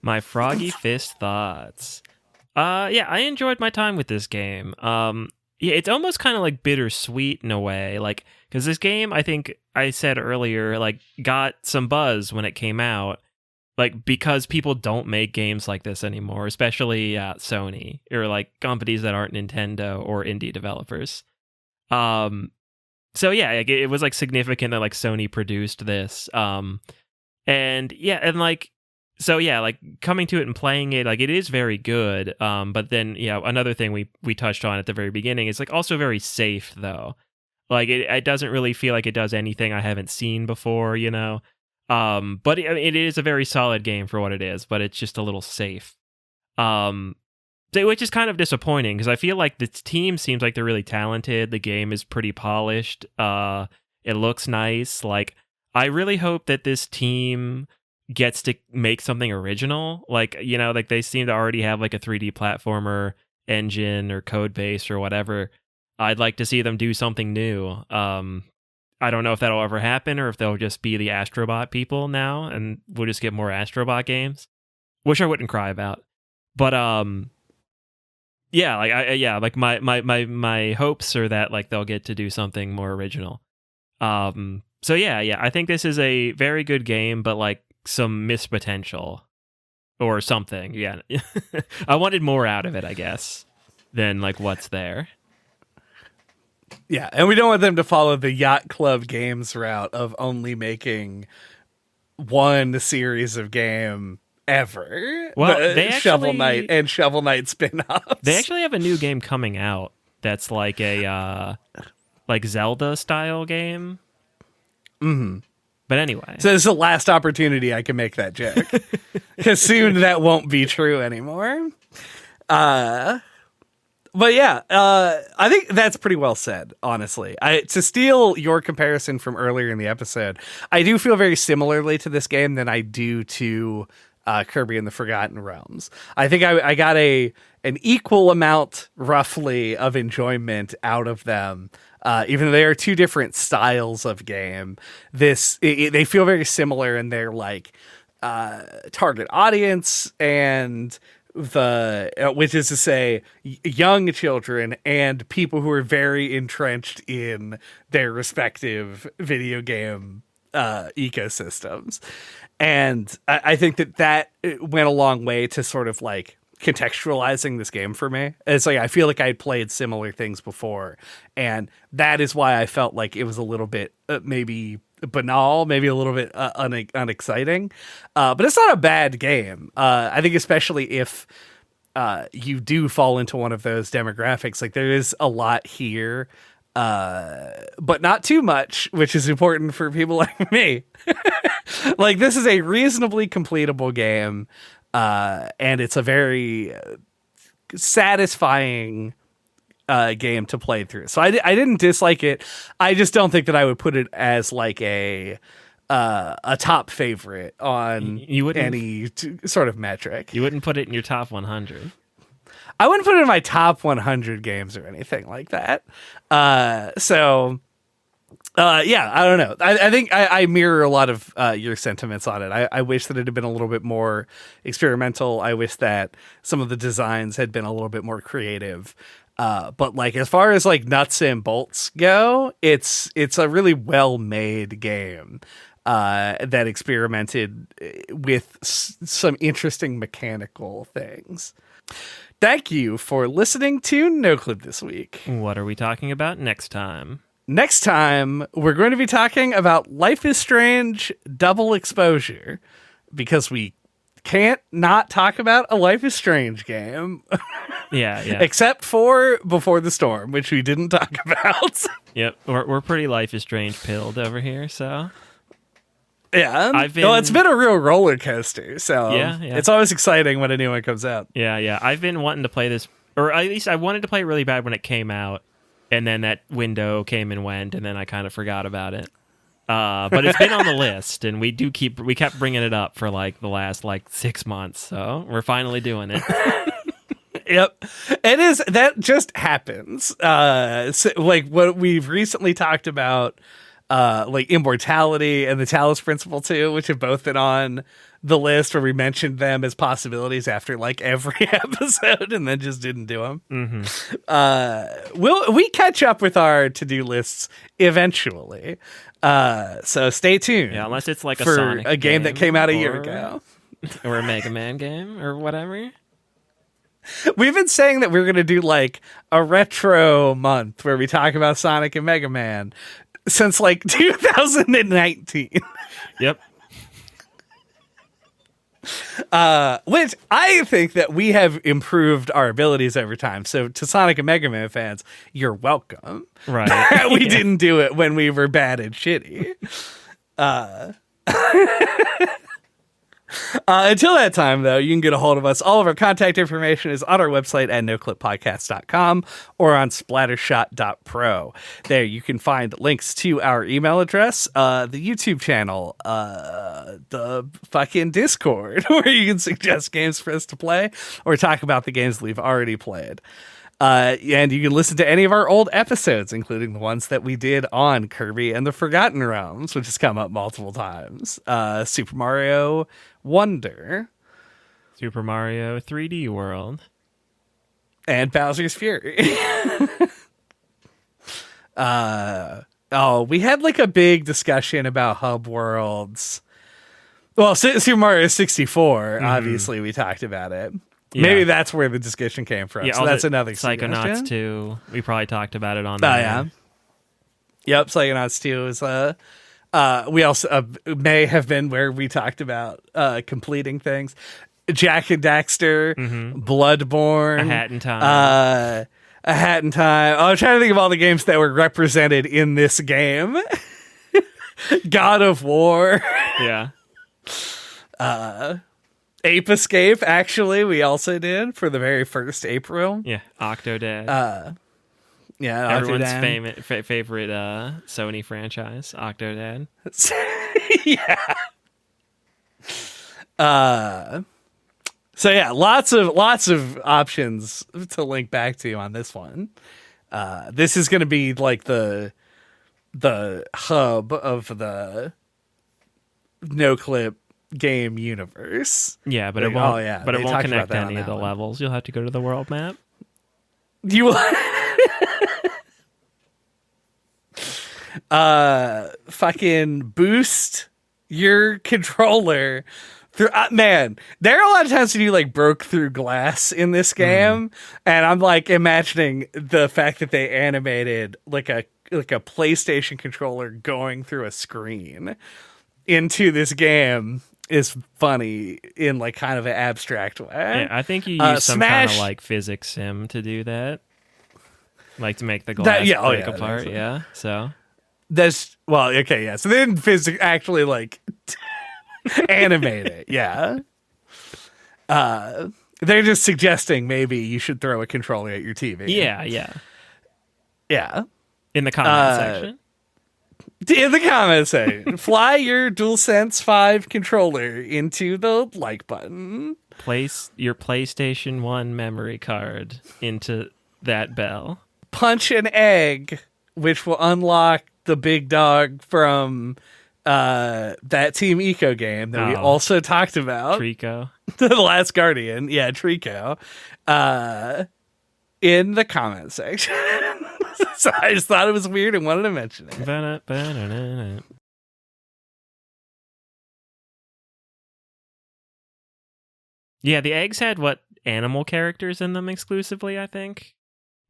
My Froggy Fist thoughts. Yeah, I enjoyed my time with this game. Yeah, it's almost kind of like bittersweet in a way, like because this game, I think I said earlier, like got some buzz when it came out, like because people don't make games like this anymore, especially Sony or like companies that aren't Nintendo or indie developers. So yeah, like, it was like significant that like Sony produced this. And yeah, and like, so yeah, like coming to it and playing it, like it is very good. But then another thing we touched on at the very beginning is like also very safe though. Like it doesn't really feel like it does anything I haven't seen before, you know. But it is a very solid game for what it is, but it's just a little safe. Which is kind of disappointing because I feel like the team seems like they're really talented. The game is pretty polished. It looks nice. Like, I really hope that this team gets to make something original. Like, you know, like they seem to already have like a 3D platformer engine or code base or whatever. I'd like to see them do something new. I don't know if that'll ever happen or if they'll just be the Astro Bot people now and we'll just get more Astro Bot games, which I wouldn't cry about. But yeah, like my hopes are that like they'll get to do something more original. So yeah, I think this is a very good game, but like some missed potential or something. Yeah, I wanted more out of it, I guess, than like what's there. Yeah, and we don't want them to follow the Yacht Club Games route of only making one series of game ever. Well, they actually, Shovel Knight and Shovel Knight spin-offs. They actually have a new game coming out that's like a like Zelda style game. Mm-hmm. But anyway, so this is the last opportunity I can make that joke because soon that won't be true anymore. But yeah, I think that's pretty well said, honestly. To steal your comparison from earlier in the episode, I do feel very similarly to this game than I do to Kirby and the Forgotten Realms. I think I got an equal amount, roughly, of enjoyment out of them. Even though they are two different styles of game, they feel very similar in their like target audience and which is to say young children and people who are very entrenched in their respective video game ecosystems. And I think that went a long way to sort of like contextualizing this game for me. It's like I feel like I had played similar things before, and that is why I felt like it was a little bit maybe banal, maybe a little bit unexciting, but it's not a bad game. I think especially if you do fall into one of those demographics, like there is a lot here, but not too much, which is important for people like me. Like this is a reasonably completable game, and it's a very satisfying game to play through. So I didn't dislike it. I just don't think that I would put it as like a top favorite on any sort of metric. You wouldn't put it in your top 100. I wouldn't put it in my top 100 games or anything like that. Yeah, I don't know. I think I mirror a lot of your sentiments on it. I wish that it had been a little bit more experimental. I wish that some of the designs had been a little bit more creative. But like as far as like nuts and bolts go, it's a really well-made game that experimented with some interesting mechanical things. Thank you for listening to No Clip this week. What are we talking about next time? Next time, we're going to be talking about Life is Strange Double Exposure, because we can't not talk about a Life is Strange game. Yeah. Except for Before the Storm, which we didn't talk about. Yep, we're pretty Life is Strange pilled over here, so... Yeah, it's been a real roller coaster, so yeah. It's always exciting when a new one comes out. Yeah. I've been wanting to play this, or at least I wanted to play it really bad when it came out, and then that window came and went, and then I kind of forgot about it. But it's been on the list, and we kept bringing it up for like the last 6 months, so we're finally doing it. Yep, that just happens. So, like what we've recently talked about. Like Immortality and the Talos Principle too, which have both been on the list where we mentioned them as possibilities after like every episode and then just didn't do them. Mm-hmm. We catch up with our to-do lists eventually. So stay tuned. Yeah, unless it's like for a Sonic game that came out a year ago. Or a Mega Man game or whatever. We've been saying that we're going to do like a retro month where we talk about Sonic and Mega Man since like 2019. Yep. Which I think that we have improved our abilities over time. So to Sonic and Mega Man fans, you're welcome. Right. We didn't do it when we were bad and shitty. Until that time, though, you can get a hold of us. All of our contact information is on our website at noclippodcast.com or on splattershot.pro. There you can find links to our email address, the YouTube channel, the fucking Discord, where you can suggest games for us to play or talk about the games we've already played. And you can listen to any of our old episodes, including the ones that we did on Kirby and the Forgotten Realms, which has come up multiple times. Super Mario Wonder. Super Mario 3D World. And Bowser's Fury. We had like a big discussion about hub worlds. Well, Super Mario 64, obviously, we talked about it. Yeah. Maybe that's where the discussion came from. Yeah, so that's another Psychonauts 2. We probably talked about it on there. Yeah. Yep, Psychonauts 2 is we also may have been where we talked about completing things. Jak and Daxter, Bloodborne, A Hat in Time. A Hat in Time. I'm trying to think of all the games that were represented in this game. God of War. Yeah. Ape Escape, actually, we also did for the very first April. Yeah, Octodad. Everyone's favorite Sony franchise, Octodad. Yeah. So yeah, lots of options to link back to on this one. This is going to be like the hub of the NoClip game universe. Yeah, but it won't. But it won't connect to any of the levels. You'll have to go to the world map. You fucking boost your controller through. Man, there are a lot of times when you like broke through glass in this game, and I'm like imagining the fact that they animated like a PlayStation controller going through a screen into this game. Is funny in like kind of an abstract way. Yeah, I think you use some kind of like physics sim to do that, like to make the glass break apart. Yeah, so that's okay. Yeah, so they didn't actually like animate it. Yeah, they're just suggesting maybe you should throw a controller at your TV. Yeah. In the comment section. In the comments section, fly your DualSense 5 controller into the like button. Place your PlayStation 1 memory card into that bell. Punch an egg, which will unlock the big dog from that Team Eco game that we also talked about. Trico. The Last Guardian. Yeah, Trico. In the comment section. So I just thought it was weird and wanted to mention it. Yeah, the eggs had animal characters in them exclusively, I think.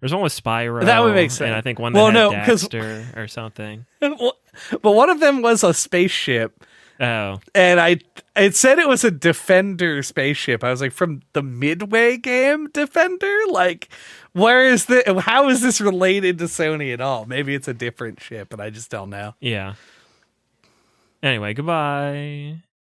There's one with Spyro. That would make sense. And I think one that had Daxter or something. But one of them was a spaceship. Oh. And it said it was a Defender spaceship. I was like, from the Midway game Defender? Like, how is this related to Sony at all? Maybe it's a different ship, and I just don't know. Yeah. Anyway, goodbye.